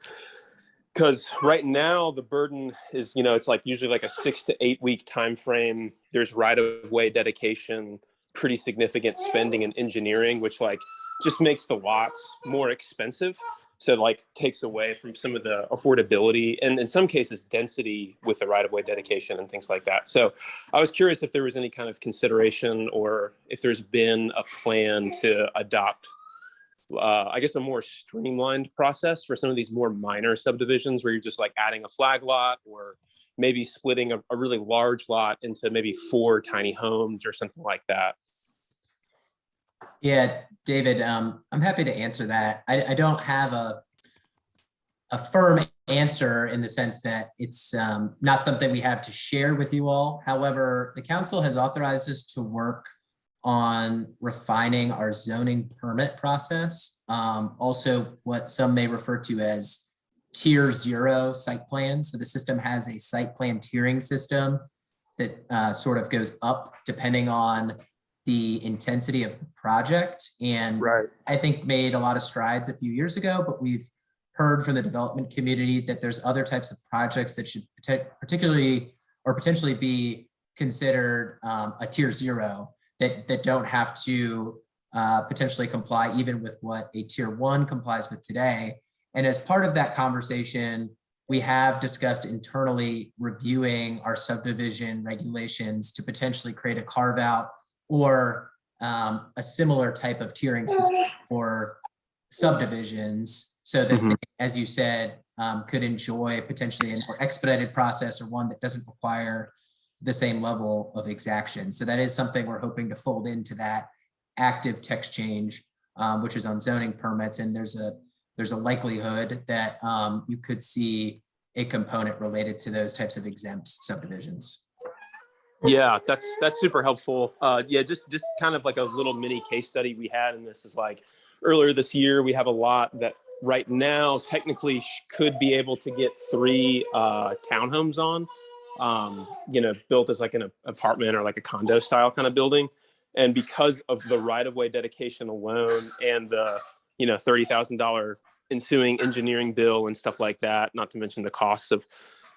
Because right now the burden is, it's like usually like a 6 to 8 week time frame. There's right-of-way dedication, pretty significant spending in engineering, which like just makes the lots more expensive. So like takes away from some of the affordability and in some cases density with the right-of-way dedication and things like that. So I was curious if there was any kind of consideration or if there's been a plan to adopt I guess a more streamlined process for some of these more minor subdivisions where you're just like adding a flag lot or maybe splitting a really large lot into maybe 4 tiny homes or something like that. Yeah, David, I'm happy to answer that. I don't have a firm answer in the sense that it's not something we have to share with you all. However, the council has authorized us to work on refining our zoning permit process. Also, what some may refer to as tier 0 site plans. So the system has a site plan tiering system that sort of goes up depending on the intensity of the project. And Right. I think made a lot of strides a few years ago, but we've heard from the development community that there's other types of projects that should particularly or potentially be considered a tier 0 that don't have to potentially comply even with what a tier 1 complies with today. And as part of that conversation, we have discussed internally reviewing our subdivision regulations to potentially create a carve out or a similar type of tiering system for subdivisions so that they, as you said, could enjoy potentially a more expedited process or one that doesn't require the same level of exaction. So that is something we're hoping to fold into that active text change, which is on zoning permits. And there's a likelihood that you could see a component related to those types of exempt subdivisions. Yeah, that's super helpful. Yeah, just kind of like a little mini case study we had in this is like earlier this year, we have a lot that right now technically could be able to get 3 townhomes on, built as like an apartment or like a condo style kind of building. And because of the right-of-way dedication alone and the, $30,000 ensuing engineering bill and stuff like that, not to mention the costs of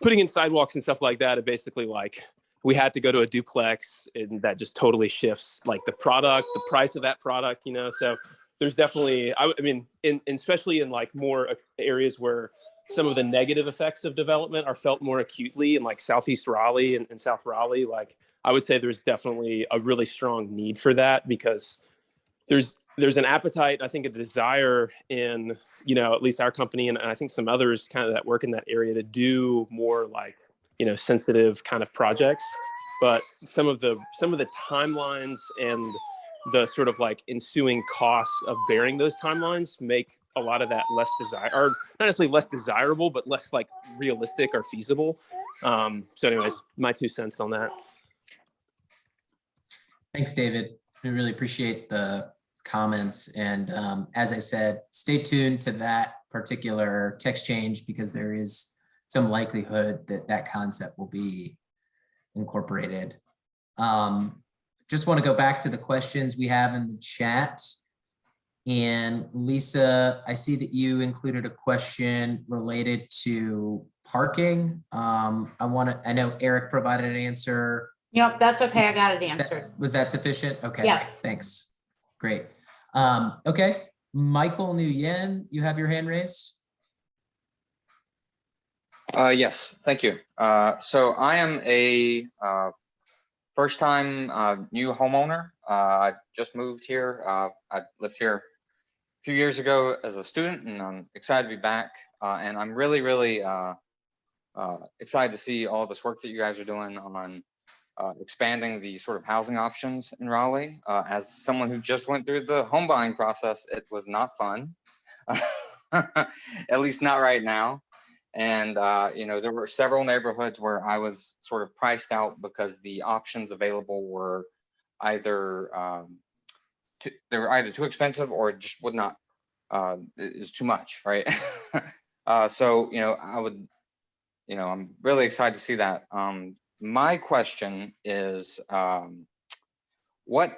putting in sidewalks and stuff like that, it basically like we had to go to a duplex, and that just totally shifts like the price of that product, so there's definitely, I mean, especially in like more areas where some of the negative effects of development are felt more acutely in like Southeast Raleigh and South Raleigh, like I would say there's definitely a really strong need for that because there's an appetite, I think a desire in, at least our company and I think some others kind of that work in that area to do more like, sensitive kind of projects. But some of the timelines and the sort of like ensuing costs of bearing those timelines make a lot of that less or not necessarily less desirable, but less like realistic or feasible. So anyways, my 2 cents on that. Thanks, David. We really appreciate the comments. And as I said, stay tuned to that particular text change because there is some likelihood that that concept will be incorporated. Just want to go back to the questions we have in the chat. And Lisa, I see that you included a question related to parking. I know Eric provided an answer. Yep, that's okay. I got it answered. Was that sufficient? Okay. Yes. Thanks. Great. Okay. Michael Nguyen, you have your hand raised. Yes, thank you. So I am a first-time new homeowner. I just moved here. I lived here a few years ago as a student, and I'm excited to be back. And I'm really, really excited to see all this work that you guys are doing on expanding the sort of housing options in Raleigh. As someone who just went through the home buying process, it was not fun, at least not right now. And, there were several neighborhoods where I was sort of priced out because the options available were either too expensive or just would not, is too much, right? So, I'm really excited to see that. My question is, what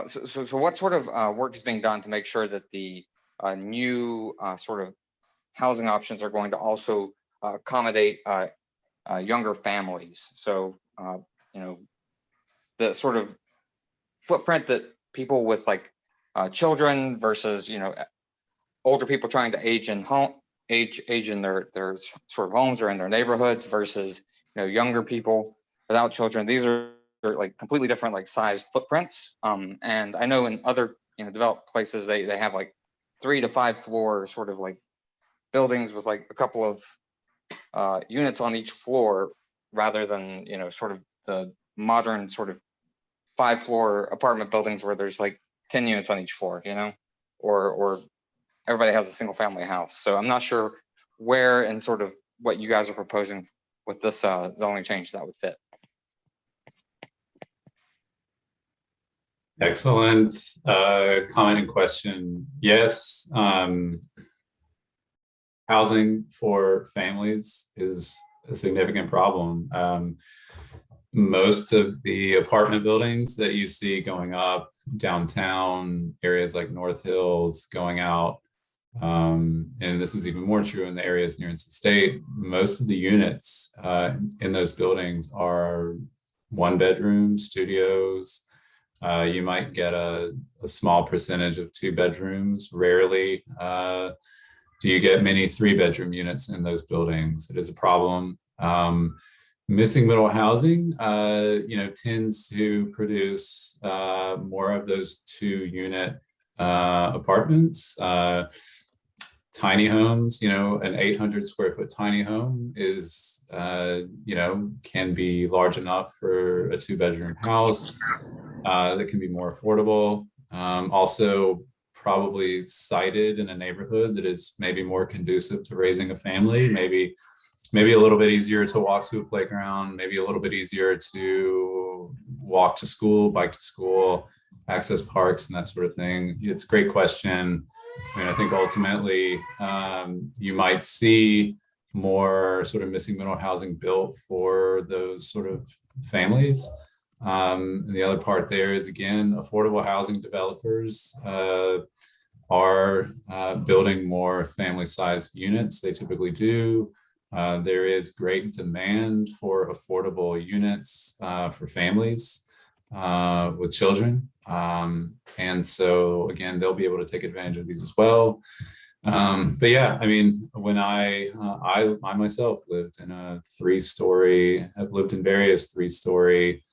sort of work is being done to make sure that the new sort of housing options are going to also accommodate younger families? So, the sort of footprint that people with like children versus, older people trying to age in their sort of homes or in their neighborhoods versus, younger people without children. These are like completely different like size footprints. And I know in other, developed places, they have like 3 to 5 floor sort of like buildings with like a couple of units on each floor rather than, sort of the modern sort of 5-floor apartment buildings where there's like 10 units on each floor, or everybody has a single family house. So I'm not sure where and sort of what you guys are proposing with this zoning change that would fit. Excellent comment and question. Yes, housing for families is a significant problem. Most of the apartment buildings that you see going up downtown, areas like North Hills, going out, and this is even more true in the areas near NC State, most of the units in those buildings are 1-bedroom studios. You might get a small percentage of 2 bedrooms. Rarely do you get many 3-bedroom units in those buildings. It is a problem. Missing middle housing, tends to produce more of those 2-unit apartments. Tiny homes, an 800 square foot tiny home is, can be large enough for a 2-bedroom house that can be more affordable. Also, probably sited in a neighborhood that is maybe more conducive to raising a family, maybe maybe a little bit easier to walk to a playground, maybe a little bit easier to walk to school, bike to school, access parks and that sort of thing. It's a great question. I mean, I think ultimately you might see more sort of missing middle housing built for those sort of families. And the other part there is, again, affordable housing developers are building more family-sized units. They typically do. There is great demand for affordable units for families with children. And so, again, they'll be able to take advantage of these as well. But yeah, I mean, when I myself lived in a 3-story, I've lived in various 3-story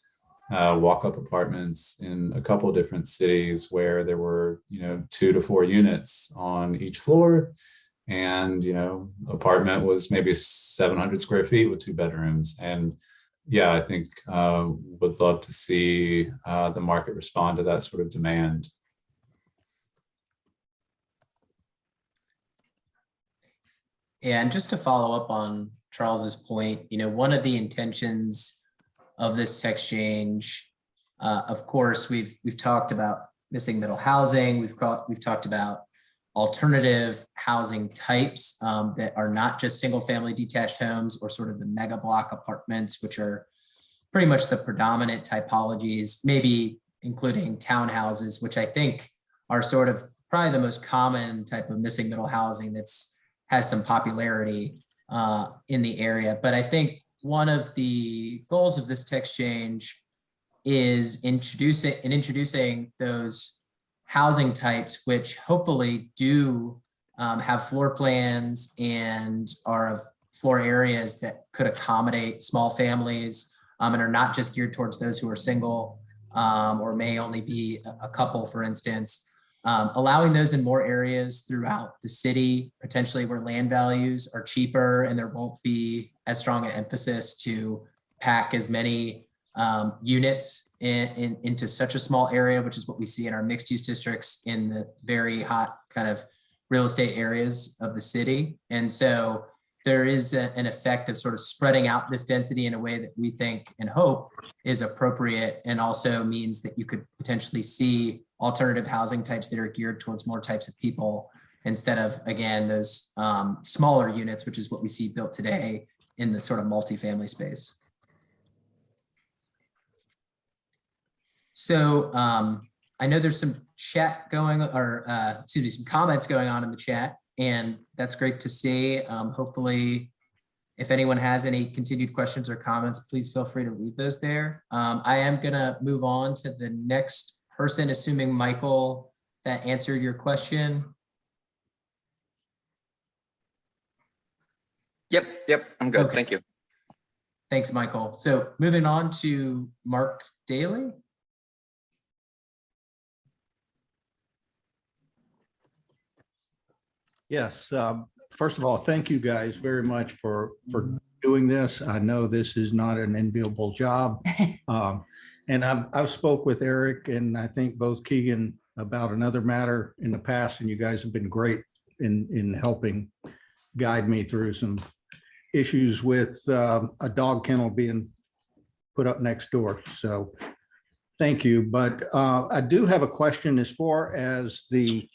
walk-up apartments in a couple of different cities where there were, 2 to 4 units on each floor. And, apartment was maybe 700 square feet with 2 bedrooms. And yeah, I think would love to see the market respond to that sort of demand. Yeah, and just to follow up on Charles's point, one of the intentions of this text change, of course, we've talked about missing middle housing. We've talked about alternative housing types that are not just single family detached homes or sort of the mega block apartments, which are pretty much the predominant typologies, maybe including townhouses, which I think are sort of probably the most common type of missing middle housing has some popularity in the area. But I think one of the goals of this text change is introducing those housing types, which hopefully do have floor plans and are of floor areas that could accommodate small families and are not just geared towards those who are single or may only be a couple, for instance. Allowing those in more areas throughout the city, potentially where land values are cheaper and there won't be as strong an emphasis to pack as many units into such a small area, which is what we see in our mixed use districts in the very hot kind of real estate areas of the city. And so there is an effect of sort of spreading out this density in a way that we think and hope is appropriate, and also means that you could potentially see alternative housing types that are geared towards more types of people instead of, again, those smaller units, which is what we see built today in the sort of multifamily space. So I know there's some chat going, or some comments going on in the chat, and that's great to see. Hopefully, if anyone has any continued questions or comments, please feel free to leave those there. I am gonna move on to the next person, assuming, Michael, that answered your question. Yep, I'm good. Okay. Thank you. Thanks, Michael. So moving on to Mark Daley. Yes. First of all, thank you guys very much for doing this. I know this is not an enviable job. And I've spoke with Eric and I think both Keegan about another matter in the past, and you guys have been great in helping guide me through some issues with a dog kennel being put up next door. So thank you. But I do have a question as far as the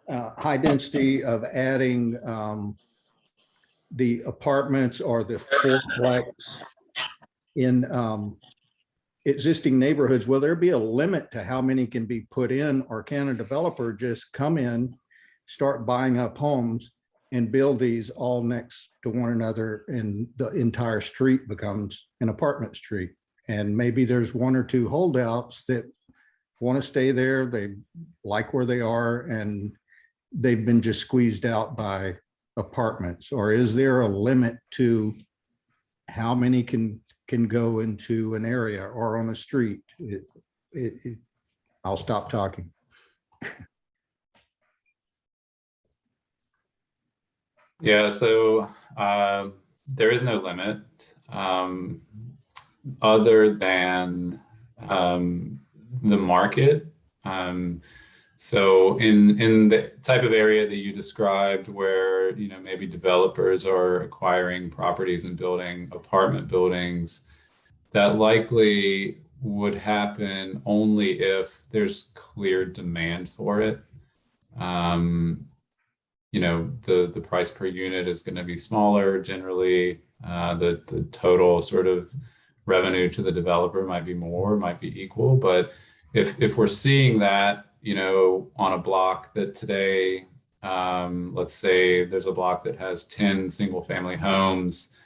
high density of adding the apartments or the fourplex in existing neighborhoods. Will there be a limit to how many can be put in, or can a developer just come in, start buying up homes and build these all next to one another, and the entire street becomes an apartment street? And maybe there's 1 or 2 holdouts that want to stay there. They like where they are and they've been just squeezed out by apartments. Or is there a limit to how many can go into an area or on a street? I'll stop talking. Yeah, so there is no limit other than the market. So in the type of area that you described where, you know, maybe developers are acquiring properties and building apartment buildings, that likely would happen only if there's clear demand for it. You know, the price per unit is going to be smaller generally. The total sort of revenue to the developer might be more, might be equal. But if we're seeing that, you know, on a block that today, let's say there's a block that has 10 single family homes,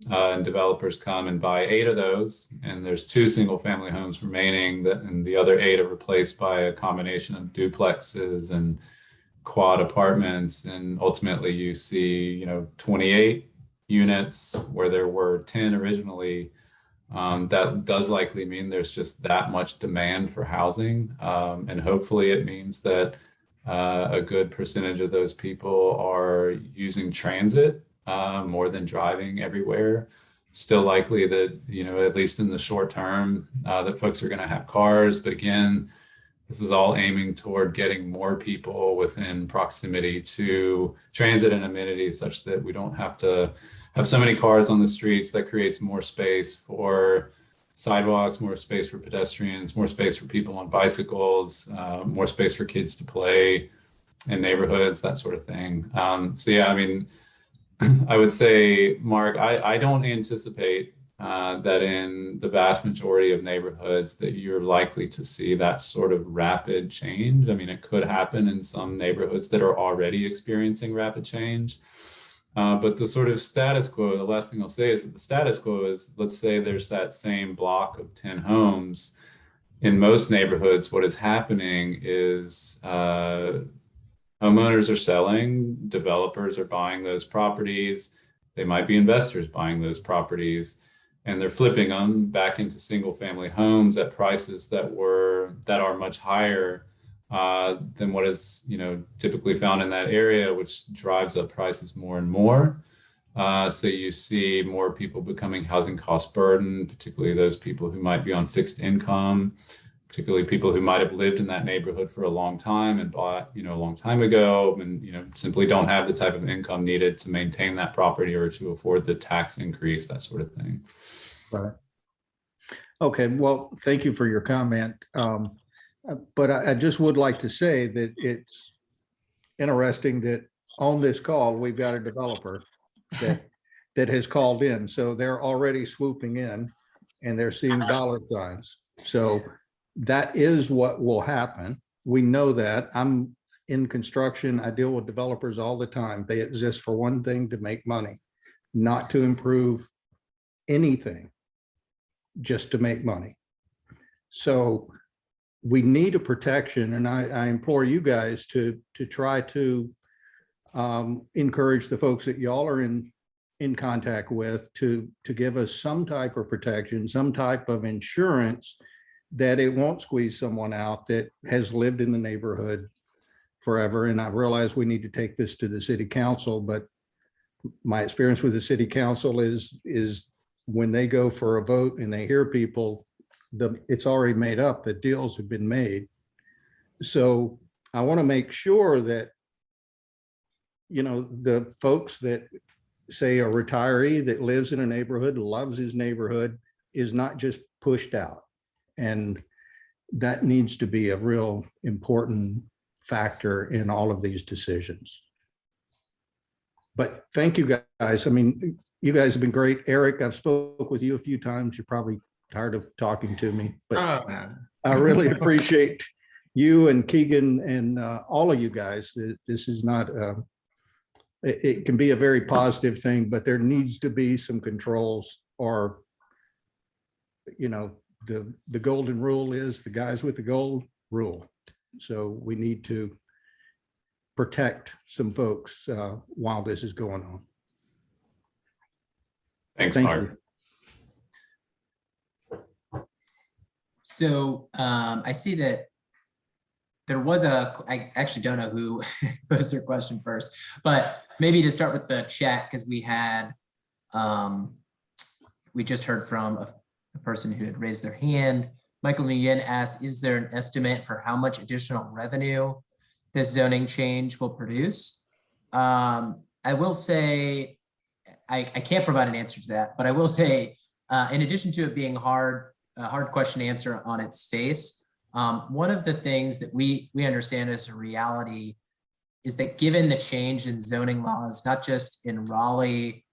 and developers come and buy 8 of those, and there's 2 single family homes remaining, and the other 8 are replaced by a combination of duplexes and quad apartments, and ultimately you see, you know, 28 units where there were 10 originally. That does likely mean there's just that much demand for housing, and hopefully it means that a good percentage of those people are using transit more than driving everywhere. Still likely that, you know, at least in the short term, that folks are going to have cars, but again, this is all aiming toward getting more people within proximity to transit and amenities such that we don't have to have so many cars on the streets. That creates more space for sidewalks, more space for pedestrians, more space for people on bicycles, more space for kids to play in neighborhoods, that sort of thing. So yeah, I mean, I would say, Mark, I don't anticipate that in the vast majority of neighborhoods that you're likely to see that sort of rapid change. I mean, it could happen in some neighborhoods that are already experiencing rapid change. But the sort of status quo, the last thing I'll say is that the status quo is, let's say there's that same block of 10 homes. In most neighborhoods, what is happening is homeowners are selling, developers are buying those properties. They might be investors buying those properties, and they're flipping them back into single family homes at prices that are much higher than what is, you know, typically found in that area, which drives up prices more and more. So you see more people becoming housing cost burden, particularly those people who might be on fixed income, particularly people who might have lived in that neighborhood for a long time and bought, you know, a long time ago, and, you know, simply don't have the type of income needed to maintain that property or to afford the tax increase, that sort of thing. Right. Okay, well, thank you for your comment. But I just would like to say that it's interesting that on this call, we've got a developer that has called in. So they're already swooping in and they're seeing dollar signs. So that is what will happen. We know that. I'm in construction. I deal with developers all the time. They exist for one thing: to make money, not to improve anything, just to make money. So we need a protection, and I implore you guys to try to encourage the folks that y'all are in contact with to give us some type of protection, some type of insurance that it won't squeeze someone out that has lived in the neighborhood forever. And I realize we need to take this to the city council, but my experience with the city council is when they go for a vote and they hear people, it's already made up, the deals have been made. So I want to make sure that, you know, the folks that say a retiree that lives in a neighborhood, loves his neighborhood, is not just pushed out. And that needs to be a real important factor in all of these decisions. But thank you guys. I mean, you guys have been great. Eric, I've spoke with you a few times. You're probably tired of talking to me, but I really appreciate you and Keegan and all of you guys. This is not, it can be a very positive thing, but there needs to be some controls, or, you know, the golden rule is the guys with the gold rule. So we need to protect some folks while this is going on. Thanks, Thank Mark. you. So I see that there was I actually don't know who posed their question first, but maybe to start with the chat, because we had, we just heard from a person who had raised their hand. Michael Nguyen asks, is there an estimate for how much additional revenue this zoning change will produce? I will say, I can't provide an answer to that, but I will say, in addition to it being a hard question to answer on its face, one of the things that we understand as a reality is that given the change in zoning laws, not just in Raleigh,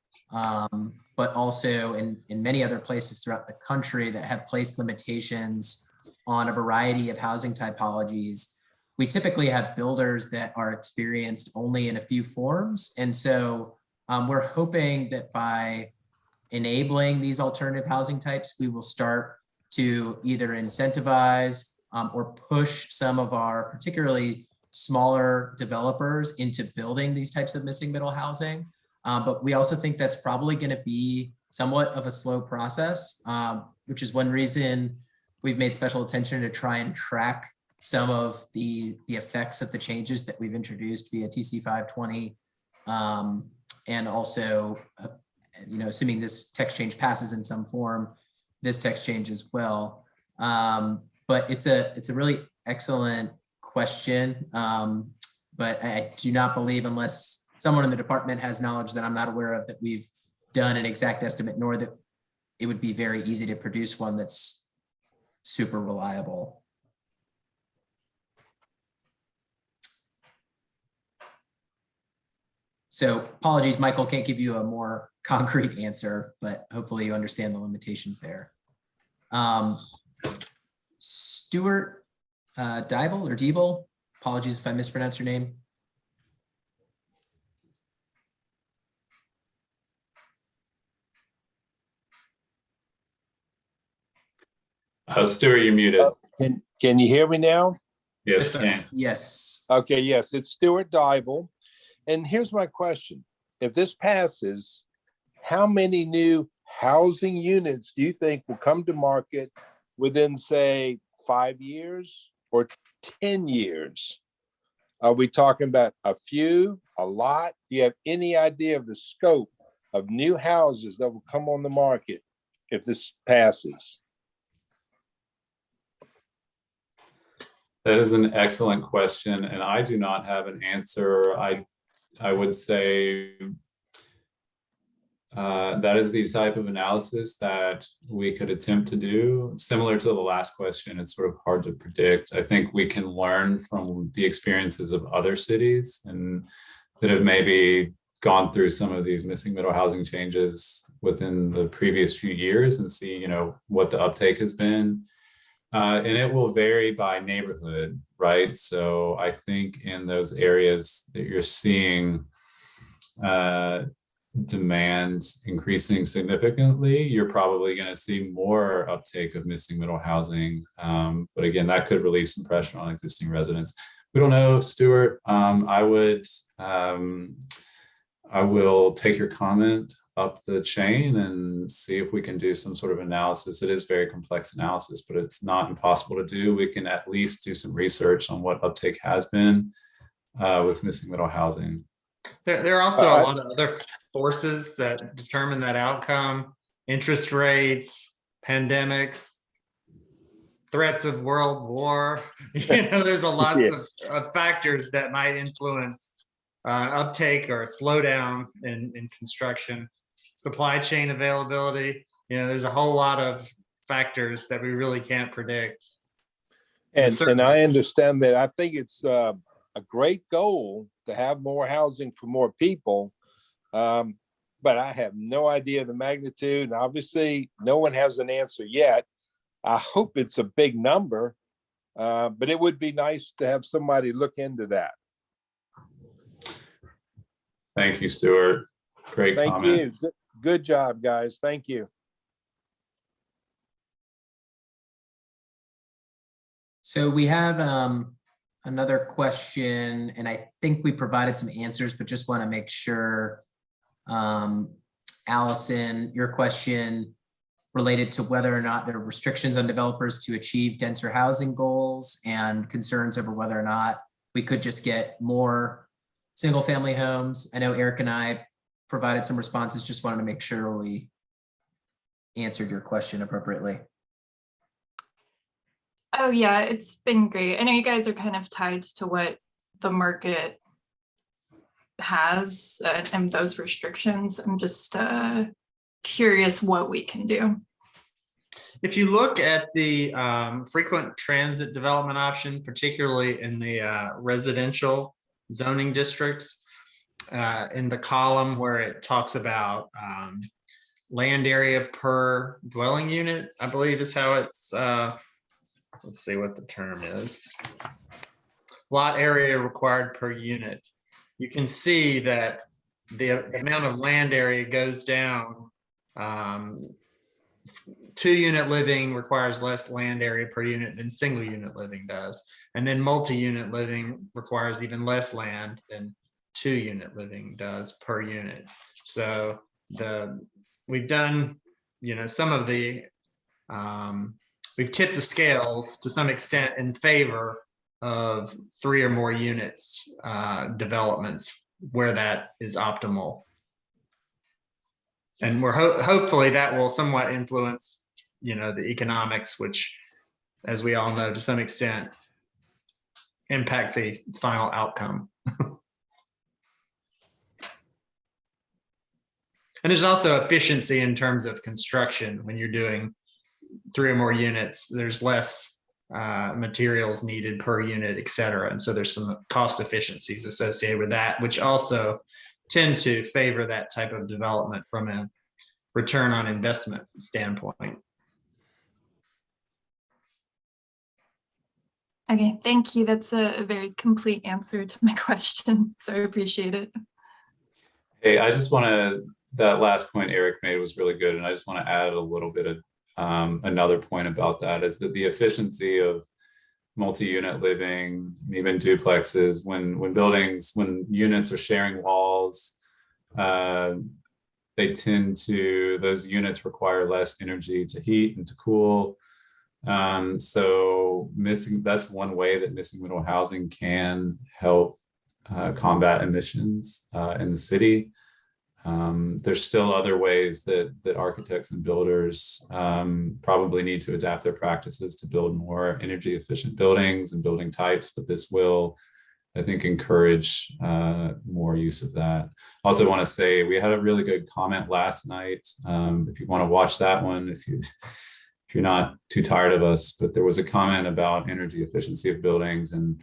but also in many other places throughout the country that have placed limitations on a variety of housing typologies, we typically have builders that are experienced only in a few forms. And so we're hoping that by enabling these alternative housing types, we will start to either incentivize or push some of our particularly smaller developers into building these types of missing middle housing. But we also think that's probably going to be somewhat of a slow process, which is one reason we've made special attention to try and track some of the effects of the changes that we've introduced via TC 520. And also, assuming this text change passes in some form, this text change as well. But it's a really excellent question. But I do not believe, unless someone in the department has knowledge that I'm not aware of, that we've done an exact estimate, nor that it would be very easy to produce one that's super reliable. So apologies, Michael, can't give you a more concrete answer, but hopefully you understand the limitations there. Stuart Diebel, apologies if I mispronounced your name. Stuart, you're muted. Can you hear me now? Yes, can. Yes. Okay, yes, it's Stuart Diebel. And here's my question. If this passes, how many new housing units do you think will come to market within, say, 5 years or 10 years? Are we talking about a few, a lot? Do you have any idea of the scope of new houses that will come on the market if this passes? That is an excellent question, and I do not have an answer. I would say that is the type of analysis that we could attempt to do. Similar to the last question, it's sort of hard to predict. I think we can learn from the experiences of other cities and that have maybe gone through some of these missing middle housing changes within the previous few years and see, what the uptake has been. And it will vary by neighborhood, right? So I think in those areas that you're seeing demand increasing significantly, you're probably going to see more uptake of missing middle housing. But again, that could relieve some pressure on existing residents. We don't know, Stuart. I will take your comment up the chain and see if we can do some sort of analysis. It is very complex analysis, but it's not impossible to do. We can at least do some research on what uptake has been with missing middle housing. There are also a lot of other forces that determine that outcome: interest rates, pandemics, threats of world war. There's a lot of factors that might influence uptake or a slowdown in construction. Supply chain availability. There's a whole lot of factors that we really can't predict. And I understand that. I think it's a great goal to have more housing for more people. But I have no idea the magnitude. And obviously, no one has an answer yet. I hope it's a big number, but it would be nice to have somebody look into that. Thank you, Stuart. Great comment. Thank you. Good job, guys. Thank you. So we have another question, and I think we provided some answers, but just want to make sure. Allison, your question related to whether or not there are restrictions on developers to achieve denser housing goals and concerns over whether or not we could just get more single family homes. I know Eric and I provided some responses, just wanted to make sure we answered your question appropriately. Oh yeah, it's been great. I know you guys are kind of tied to what the market has and those restrictions. I'm just curious what we can do. If you look at the frequent transit development option, particularly in the residential zoning districts, in the column where it talks about land area per dwelling unit, I believe is how it's, let's see what the term is. Lot area required per unit. You can see that the amount of land area goes down. 2-unit living requires less land area per unit than single unit living does. And then multi-unit living requires even less land than 2-unit living does per unit. So we've done, some of the, we've tipped the scales to some extent in favor of 3 or more units developments where that is optimal. And we're hopefully that will somewhat influence, the economics, which, as we all know, to some extent, impact the final outcome. And there's also efficiency in terms of construction. When you're doing 3 or more units, there's less materials needed per unit, et cetera. And so there's some cost efficiencies associated with that, which also tend to favor that type of development from a return on investment standpoint. Okay, thank you. That's a very complete answer to my question, so I appreciate it. Hey, I just want to, that last point Eric made was really good. And I just want to add a little bit of another point about that is that the efficiency of multi-unit living, even duplexes, when units are sharing walls, those units require less energy to heat and to cool. So that's one way that missing middle housing can help combat emissions in the city. There's still other ways that architects and builders probably need to adapt their practices to build more energy efficient buildings and building types, but this will, I think, encourage more use of that. Also want to say we had a really good comment last night. If you want to watch that one, if you're not too tired of us, but there was a comment about energy efficiency of buildings and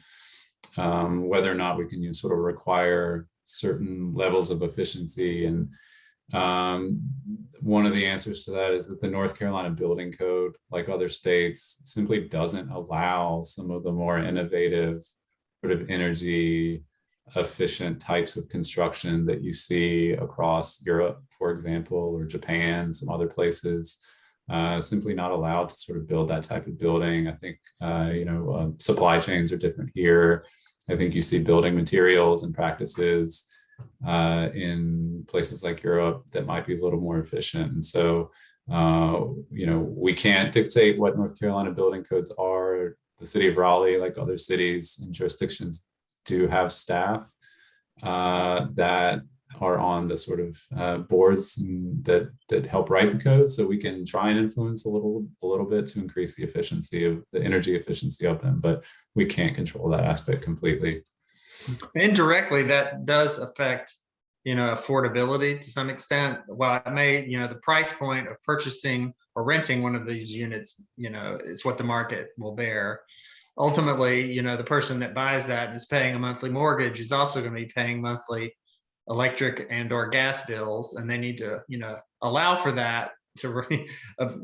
whether or not we can sort of require certain levels of efficiency. And one of the answers to that is that the North Carolina Building Code, like other states, simply doesn't allow some of the more innovative sort of energy efficient types of construction that you see across Europe, for example, or Japan, some other places. Simply not allowed to sort of build that type of building. I think, supply chains are different here. I think you see building materials and practices in places like Europe that might be a little more efficient. And so, we can't dictate what North Carolina building codes are. The city of Raleigh, like other cities and jurisdictions, do have staff that are on the sort of boards that help write the code, so we can try and influence a little bit to increase the efficiency of the energy efficiency of them, but we can't control that aspect completely. Indirectly, that does affect, affordability to some extent. While it may, the price point of purchasing or renting one of these units, is what the market will bear. Ultimately, the person that buys that and is paying a monthly mortgage is also going to be paying monthly electric and or gas bills, and they need to allow for that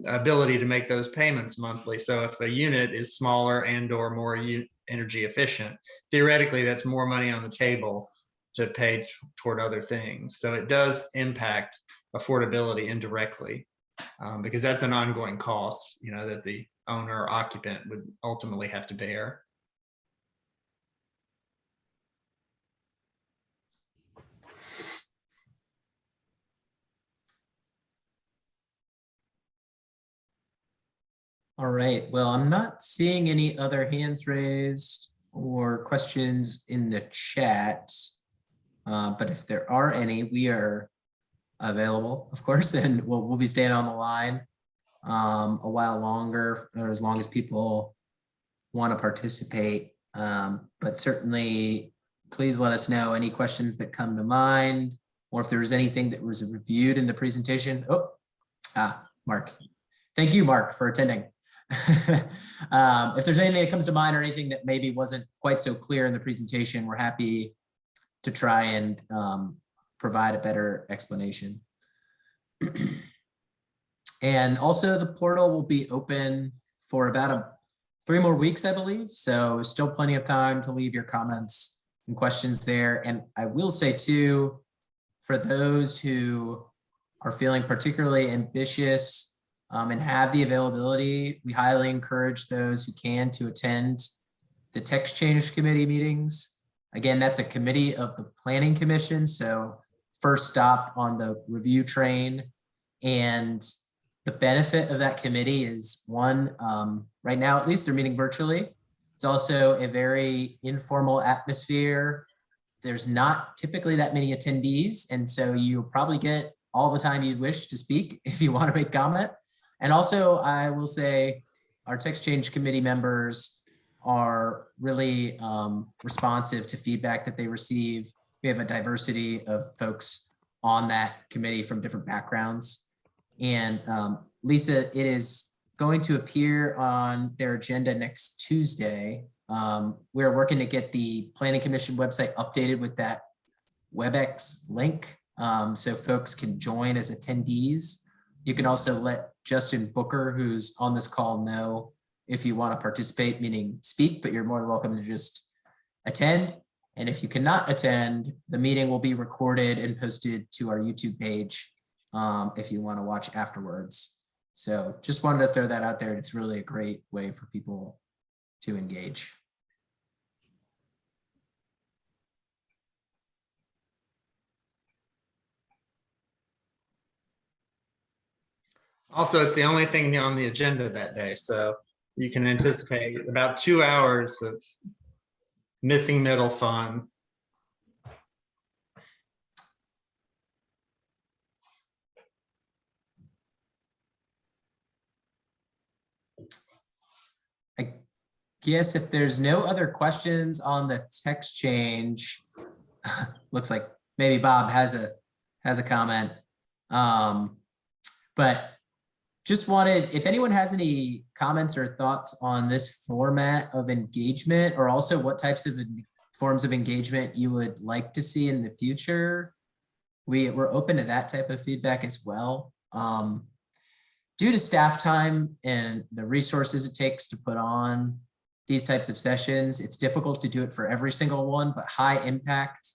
ability to make those payments monthly. So if a unit is smaller and or more energy efficient, theoretically that's more money on the table to pay toward other things. So it does impact affordability indirectly, because that's an ongoing cost that the owner or occupant would ultimately have to bear. All right, well, I'm not seeing any other hands raised or questions in the chat. But if there are any, we are available, of course, and we'll be staying on the line a while longer, or as long as people want to participate. But certainly, please let us know any questions that come to mind, or if there was anything that was reviewed in the presentation. Mark. Thank you, Mark, for attending. If there's anything that comes to mind or anything that maybe wasn't quite so clear in the presentation, we're happy to try and provide a better explanation. And also the portal will be open for about 3 more weeks, I believe. So still plenty of time to leave your comments and questions there. And I will say too, for those who are feeling particularly ambitious and have the availability, we highly encourage those who can to attend the text change committee meetings. Again, that's a committee of the Planning Commission. So first stop on the review train. And the benefit of that committee is one, right now, at least they're meeting virtually. It's also a very informal atmosphere. There's not typically that many attendees. And so you probably get all the time you wish to speak if you want to make comment. And also, I will say our text change committee members are really responsive to feedback that they receive. We have a diversity of folks on that committee from different backgrounds. And Lisa, it is going to appear on their agenda next Tuesday. We're working to get the Planning Commission website updated with that WebEx link so folks can join as attendees. You can also let Justin Booker, who's on this call, know if you want to participate, meaning speak, but you're more than welcome to just attend. And if you cannot attend, the meeting will be recorded and posted to our YouTube page if you want to watch afterwards. So just wanted to throw that out there. It's really a great way for people to engage. Also, it's the only thing on the agenda that day, so you can anticipate about 2 hours of missing middle fun. I guess if there's no other questions on the text change, looks like maybe Bob has a comment. But just wanted, if anyone has any comments or thoughts on this format of engagement, or also what types of forms of engagement you would like to see in the future, we're open to that type of feedback as well. Due to staff time and the resources it takes to put on these types of sessions, it's difficult to do it for every single one, but high impact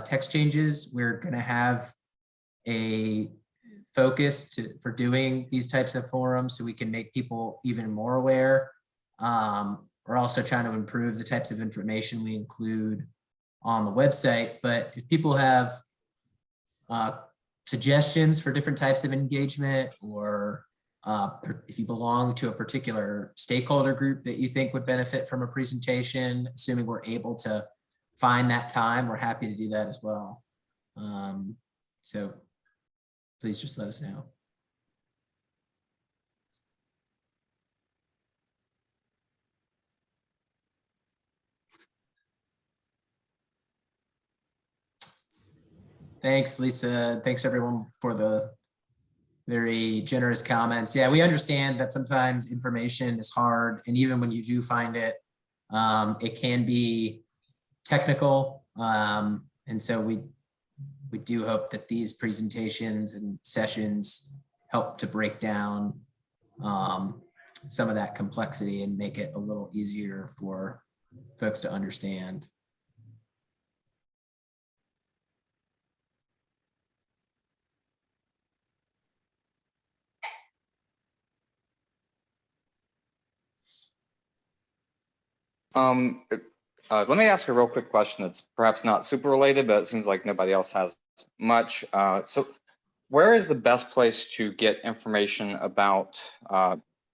text changes, we're going to have a focus for doing these types of forums so we can make people even more aware. We're also trying to improve the types of information we include on the website, but if people have suggestions for different types of engagement, or if you belong to a particular stakeholder group that you think would benefit from a presentation, assuming we're able to find that time, we're happy to do that as well. So please just let us know. Thanks, Lisa. Thanks everyone for the very generous comments. Yeah, we understand that sometimes information is hard, and even when you do find it, it can be technical. And so we do hope that these presentations and sessions help to break down some of that complexity and make it a little easier for folks to understand. Let me ask a real quick question that's perhaps not super related, but it seems like nobody else has much. So where is the best place to get information about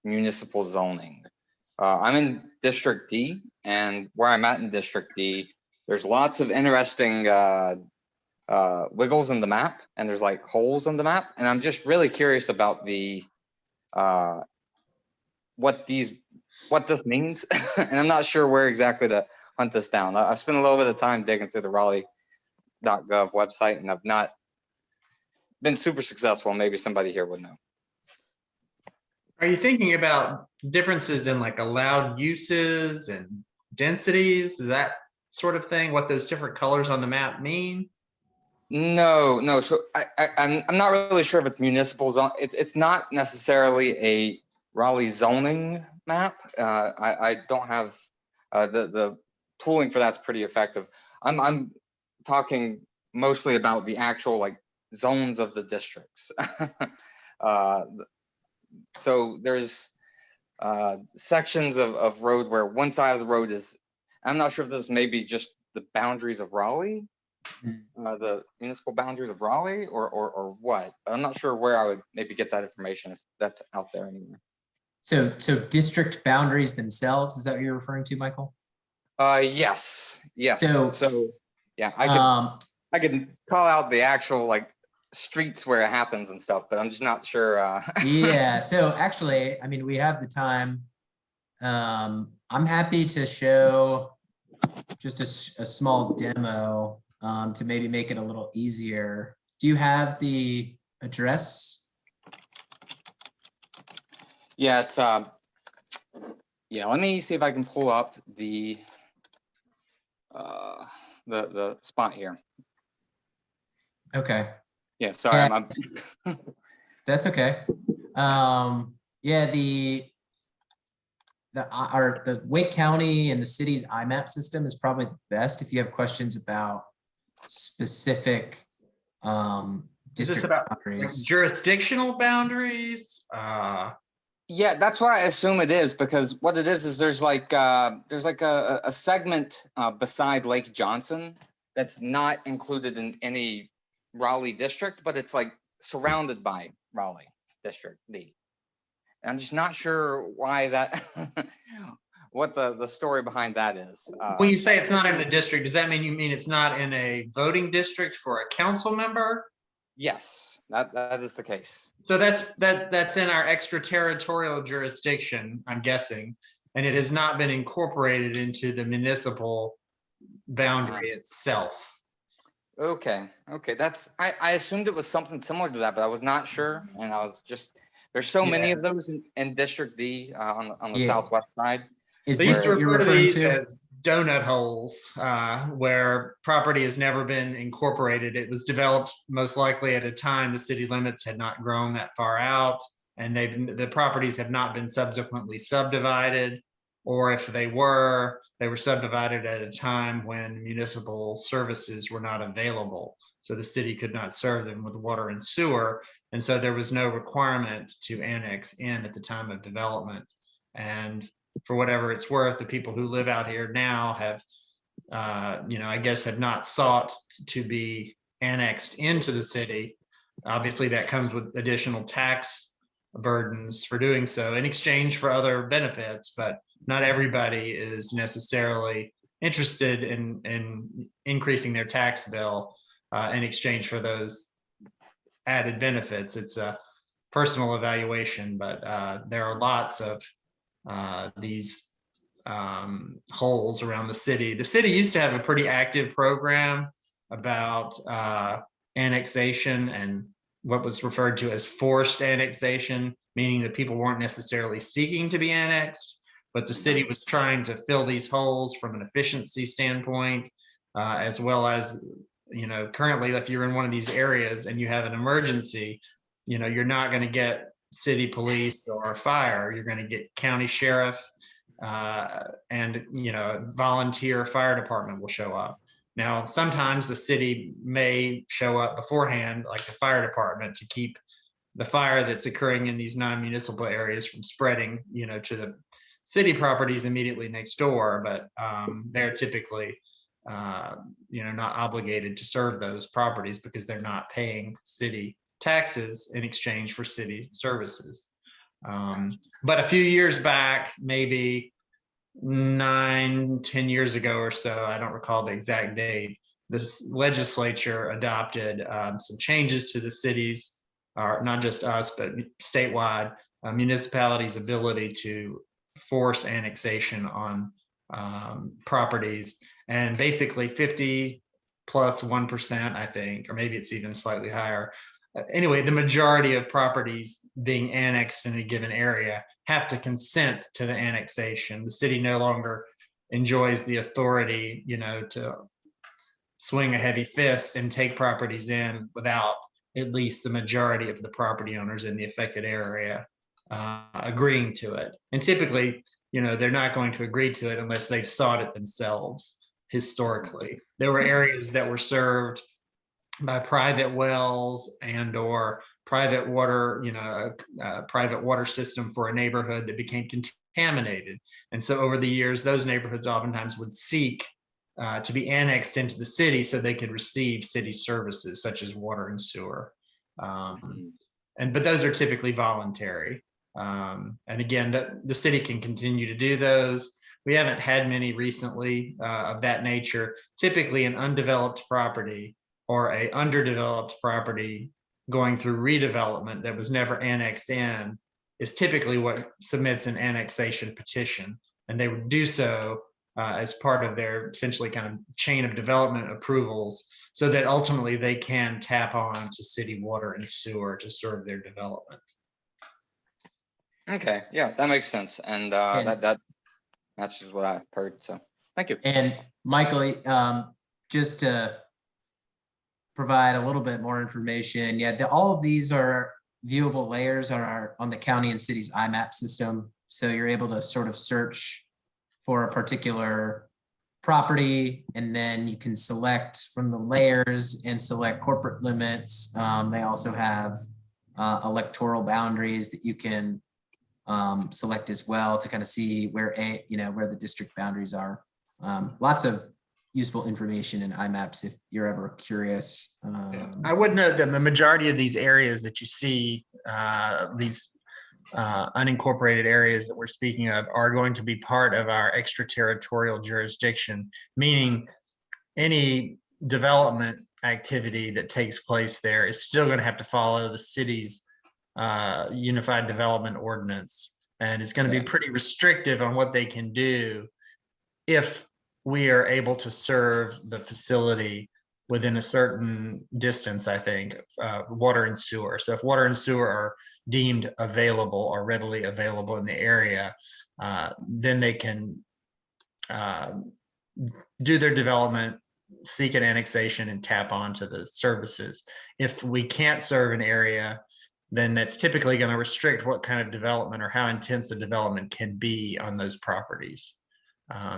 municipal zoning? I'm in District D, and where I'm at in District D, there's lots of interesting wiggles in the map, and there's like holes in the map. And I'm just really curious about the what these what this means, and I'm not sure where exactly to hunt this down. I've spent a little bit of time digging through the Raleigh.gov website, and I've not been super successful. Maybe somebody here would know. Are you thinking about differences in like allowed uses and densities? Is that sort of thing, what those different colors on the map mean? No. So I'm not really sure if it's municipal zone. It's not necessarily a Raleigh zoning map. I don't have the tooling for that's pretty effective. I'm talking mostly about the actual like zones of the districts. So there's sections of road where one side of the road is, I'm not sure if this may be just the boundaries of Raleigh, the municipal boundaries of Raleigh, or what. I'm not sure where I would maybe get that information if that's out there anywhere. So district boundaries themselves, is that what you're referring to, Michael? Yes. So yeah, I could call out the actual like streets where it happens and stuff, but I'm just not sure. Yeah, so actually, I mean, we have the time. I'm happy to show just a small demo to maybe make it a little easier. Do you have the address? Yeah, it's yeah, let me see if I can pull up the spot here. Okay. Yeah, sorry, I'm That's okay. Yeah, the Wake County and the city's IMAP system is probably the best if you have questions about specific Is this district about like, boundaries. jurisdictional boundaries? yeah, that's why I assume it is, because what it is there's like a segment beside Lake Johnson that's not included in any Raleigh district, but it's like surrounded by Raleigh district D. I'm just not sure why that, what the story behind that is. When you say it's not in the district, does that mean you mean it's not in a voting district for a council member? Yes, that is the case. So that's in our extraterritorial jurisdiction, I'm guessing, and it has not been incorporated into the municipal boundary itself. Okay, that's I assumed it was something similar to that, but I was not sure, and I was just there's so many of those in District D on the southwest side. Is They this used to what you're refer to referring these to? as donut holes, where property has never been incorporated. It was developed most likely at a time the city limits had not grown that far out, and the properties have not been subsequently subdivided, or if they were subdivided at a time when municipal services were not available. So the city could not serve them with water and sewer. And so there was no requirement to annex in at the time of development. And for whatever it's worth, the people who live out here now have, I guess, have not sought to be annexed into the city. Obviously, that comes with additional tax burdens for doing so in exchange for other benefits, but not everybody is necessarily interested in increasing their tax bill in exchange for those added benefits. It's a personal evaluation, but there are lots of these holes around the city. The city used to have a pretty active program about annexation and what was referred to as forced annexation, meaning that people weren't necessarily seeking to be annexed, but the city was trying to fill these holes from an efficiency standpoint, as well as, currently if you're in one of these areas and you have an emergency, you're not going to get city police or fire. You're going to get county sheriff and, volunteer fire department will show up. Now, sometimes the city may show up beforehand, like the fire department, to keep the fire that's occurring in these non-municipal areas from spreading, to the city properties immediately next door. But they're typically, not obligated to serve those properties because they're not paying city taxes in exchange for city services. But a few years back, maybe 9-10 years ago or so, I don't recall the exact date, this legislature adopted some changes to the cities, or not just us, but statewide, municipalities' ability to force annexation on properties, and basically 50 plus 1%, I think, or maybe it's even slightly higher. Anyway, the majority of properties being annexed in a given area have to consent to the annexation. The city no longer enjoys the authority, to swing a heavy fist and take properties in without at least the majority of the property owners in the affected area agreeing to it. And typically, they're not going to agree to it unless they've sought it themselves. Historically, there were areas that were served by private wells and or private water, private water system for a neighborhood that became contaminated. And so over the years, those neighborhoods oftentimes would seek to be annexed into the city so they could receive city services such as water and sewer. But those are typically voluntary. And again, the city can continue to do those. We haven't had many recently of that nature. Typically an undeveloped property or a underdeveloped property going through redevelopment that was never annexed in is typically what submits an annexation petition. And they would do so as part of their essentially kind of chain of development approvals so that ultimately they can tap on to city water and sewer to serve their development. Okay, yeah, that makes sense. And that matches what I heard. So thank you. And Michael, just to provide a little bit more information, all of these are viewable layers on the county and city's IMAP system. So you're able to sort of search for a particular property, and then you can select from the layers and select corporate limits. They also have electoral boundaries that you can select as well to kind of see where the district boundaries are. Lots of useful information in IMAPs if you're ever curious. I would note that the majority of these areas that you see, these unincorporated areas that we're speaking of, are going to be part of our extraterritorial jurisdiction, meaning any development activity that takes place there is still going to have to follow the city's Unified Development Ordinance, and it's going to be pretty restrictive on what they can do if we are able to serve the facility within a certain distance, I think, water and sewer. So if water and sewer are deemed available or readily available in the area, then they can do their development, seek an annexation, and tap onto the services. If we can't serve an area, then that's typically going to restrict what kind of development or how intense the development can be on those properties.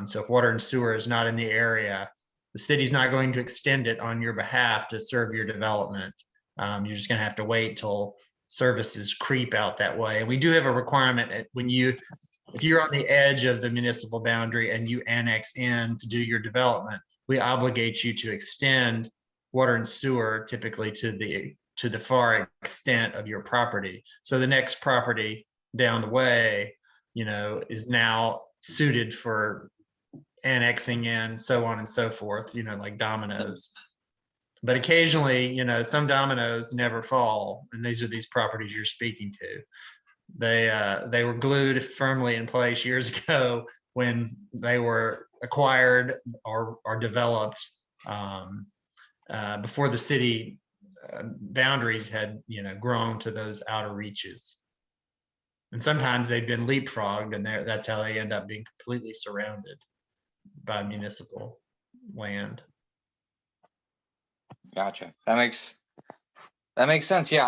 So if water and sewer is not in the area, the city's not going to extend it on your behalf to serve your development. You're just going to have to wait till services creep out that way. And we do have a requirement if you're on the edge of the municipal boundary and you annex in to do your development, we obligate you to extend water and sewer typically to the far extent of your property. So the next property down the way, is now suited for annexing in, so on and so forth, like dominoes. But occasionally, some dominoes never fall, and these are these properties you're speaking to. They were glued firmly in place years ago when they were acquired or developed before the city boundaries had grown to those outer reaches. And sometimes they've been leapfrogged, and that's how they end up being completely surrounded by municipal land. Gotcha. That makes sense. Yeah,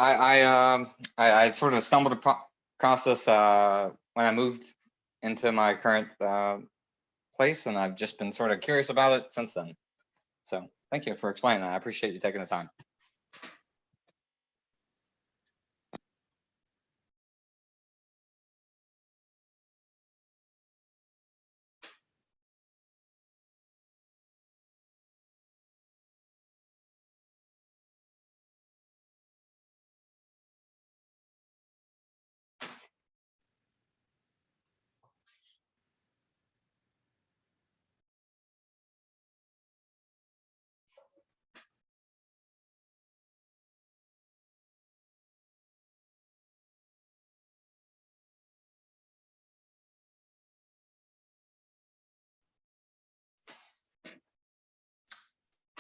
I sort of stumbled across this when I moved into my current place, and I've just been sort of curious about it since then. So thank you for explaining that. I appreciate you taking the time.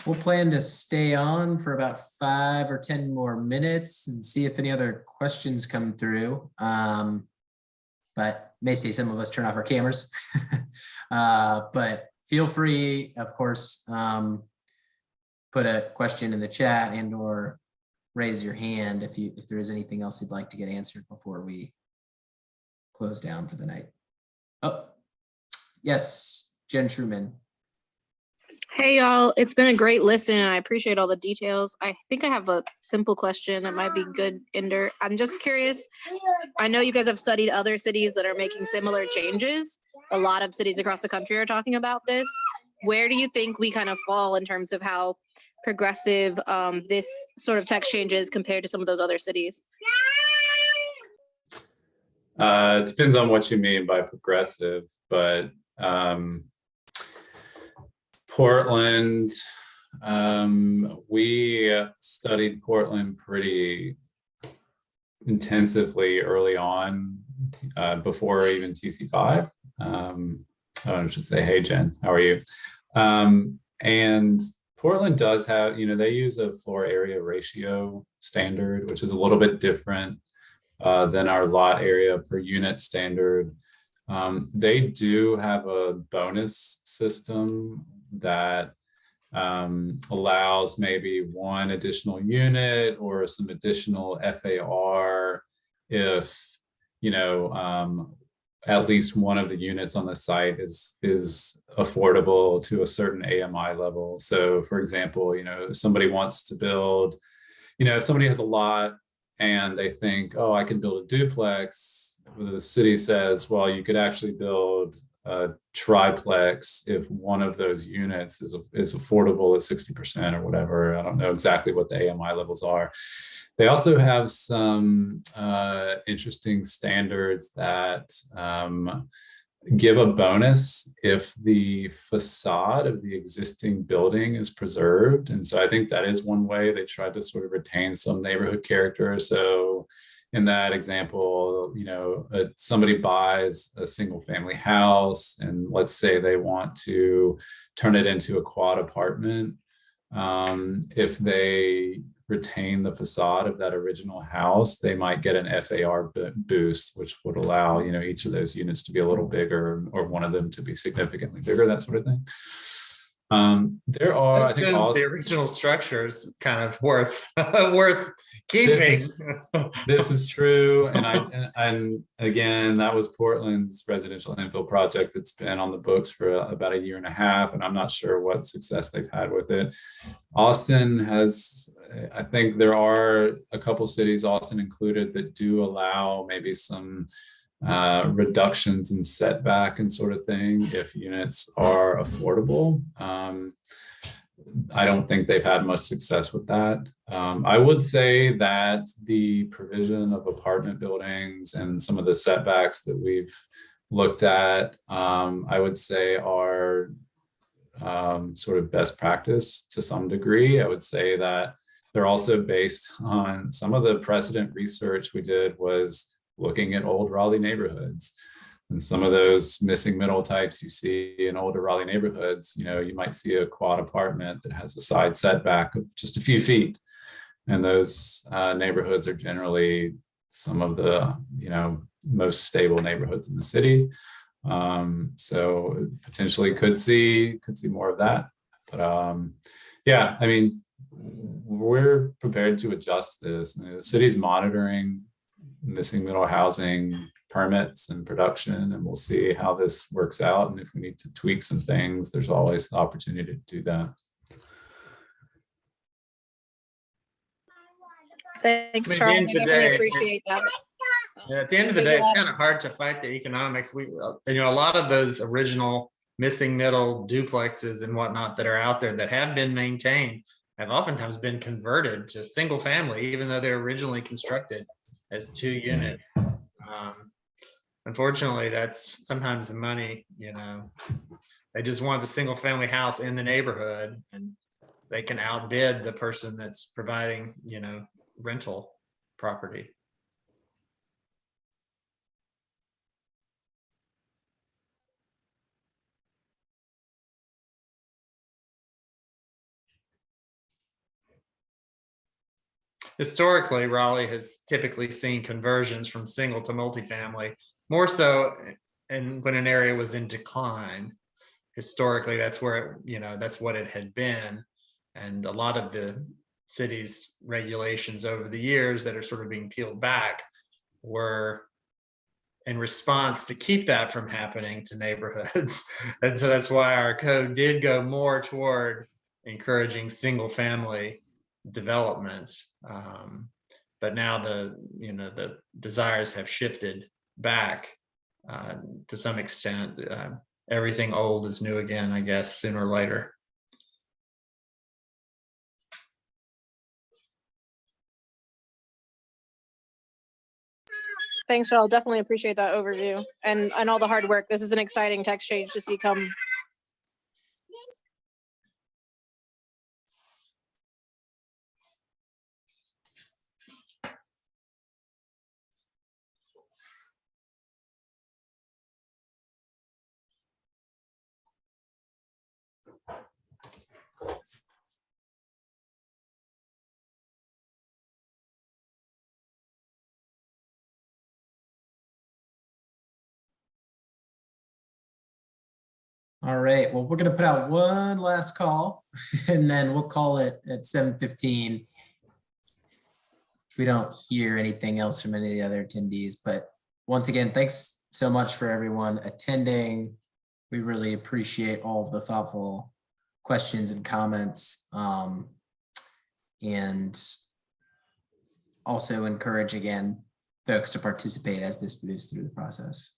we'll plan to stay on for about 5 or 10 more minutes and see if any other questions come through. But may see some of us turn off our cameras. But feel free, of course, put a question in the chat and or raise your hand if there is anything else you'd like to get answered before we close down for the night. Oh, yes, Jen Truman. Hey y'all, it's been a great listen and I appreciate all the details. I think I have a simple question that might be good, Ender. I'm just curious. I know you guys have studied other cities that are making similar changes. A lot of cities across the country are talking about this. Where do you think we kind of fall in terms of how progressive this sort of text change is compared to some of those other cities? It depends on what you mean by progressive, but Portland, we studied Portland pretty intensively early on, before even TC5. I should say, hey Jen, how are you? And Portland does have, they use a floor area ratio standard, which is a little bit different than our lot area per unit standard. They do have a bonus system that allows maybe one additional unit or some additional FAR if, at least one of the units on the site is affordable to a certain AMI level. So for example, somebody wants to build, if somebody has a lot and they think, oh, I can build a duplex, the city says, well, you could actually build a triplex if one of those units is affordable at 60% or whatever. I don't know exactly what the AMI levels are. They also have some interesting standards that give a bonus if the facade of the existing building is preserved. And so I think that is one way they tried to sort of retain some neighborhood character. So in that example, somebody buys a single family house and let's say they want to turn it into a quad apartment. If they retain the facade of that original house, they might get an FAR boost, which would allow, each of those units to be a little bigger or one of them to be significantly bigger, that sort of thing. There are, I think, the original structure is kind of worth keeping. This is true, and again, that was Portland's residential infill project. It's been on the books for about 1.5 years, and I'm not sure what success they've had with it. Austin has, I think there are a couple cities, Austin included, that do allow maybe some reductions in setback and sort of thing if units are affordable. I don't think they've had much success with that. I would say that the provision of apartment buildings and some of the setbacks that we've looked at, I would say are sort of best practice to some degree. I would say that they're also based on some of the precedent research we did was looking at old Raleigh neighborhoods, and some of those missing middle types you see in older Raleigh neighborhoods. You might see a quad apartment that has a side setback of just a few feet, and those neighborhoods are generally some of the most stable neighborhoods in the city. So potentially could see more of that, but yeah, I mean, we're prepared to adjust this. The city's monitoring missing middle housing permits and production, and we'll see how this works out. And if we need to tweak some things, there's always the opportunity to do that. Thanks, Charles. I definitely appreciate that. Yeah, at the end of the day, it's kind of hard to fight the economics. A lot of those original missing middle duplexes and whatnot that are out there that have been maintained have oftentimes been converted to single family, even though they're originally constructed as 2 unit. Unfortunately, that's sometimes the money, they just want the single family house in the neighborhood and they can outbid the person that's providing, rental property. historically, Raleigh has typically seen conversions from single to multifamily, more so and when an area was in decline. Historically, that's where, that's what it had been. And a lot of the city's regulations over the years that are sort of being peeled back were in response to keep that from happening to neighborhoods. And so that's why our code did go more toward encouraging single family development. But now the desires have shifted back to some extent. Everything old is new again, I guess, sooner or later. Thanks, y'all. Definitely appreciate that overview and all the hard work. This is an exciting text change to see come. All right, well, we're gonna put out one last call and then we'll call it at 7:15. If we don't hear anything else from any of the other attendees, but once again, thanks so much for everyone attending. We really appreciate all of the thoughtful questions and comments. And also encourage again, folks to participate as this moves through the process.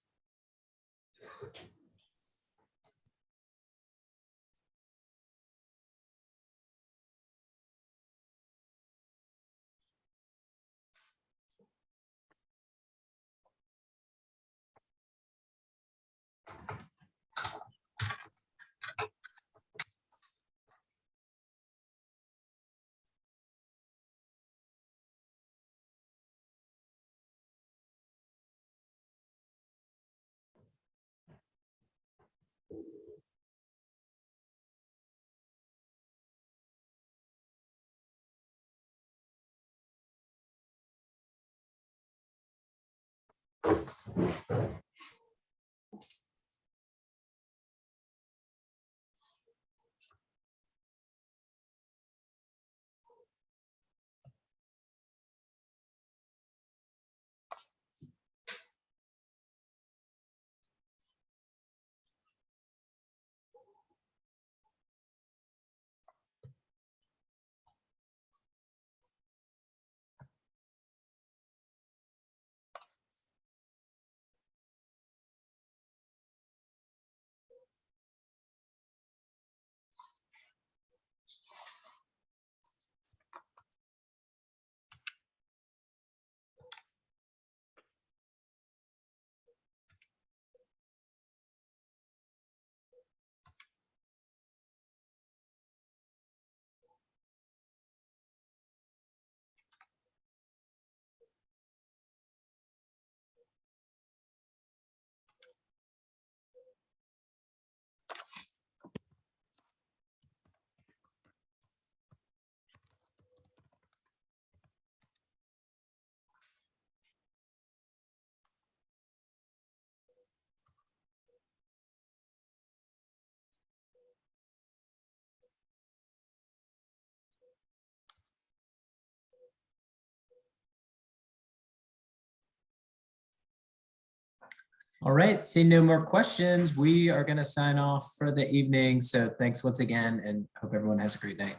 All right, seeing no more questions, we are going to sign off for the evening. So thanks once again and hope everyone has a great night.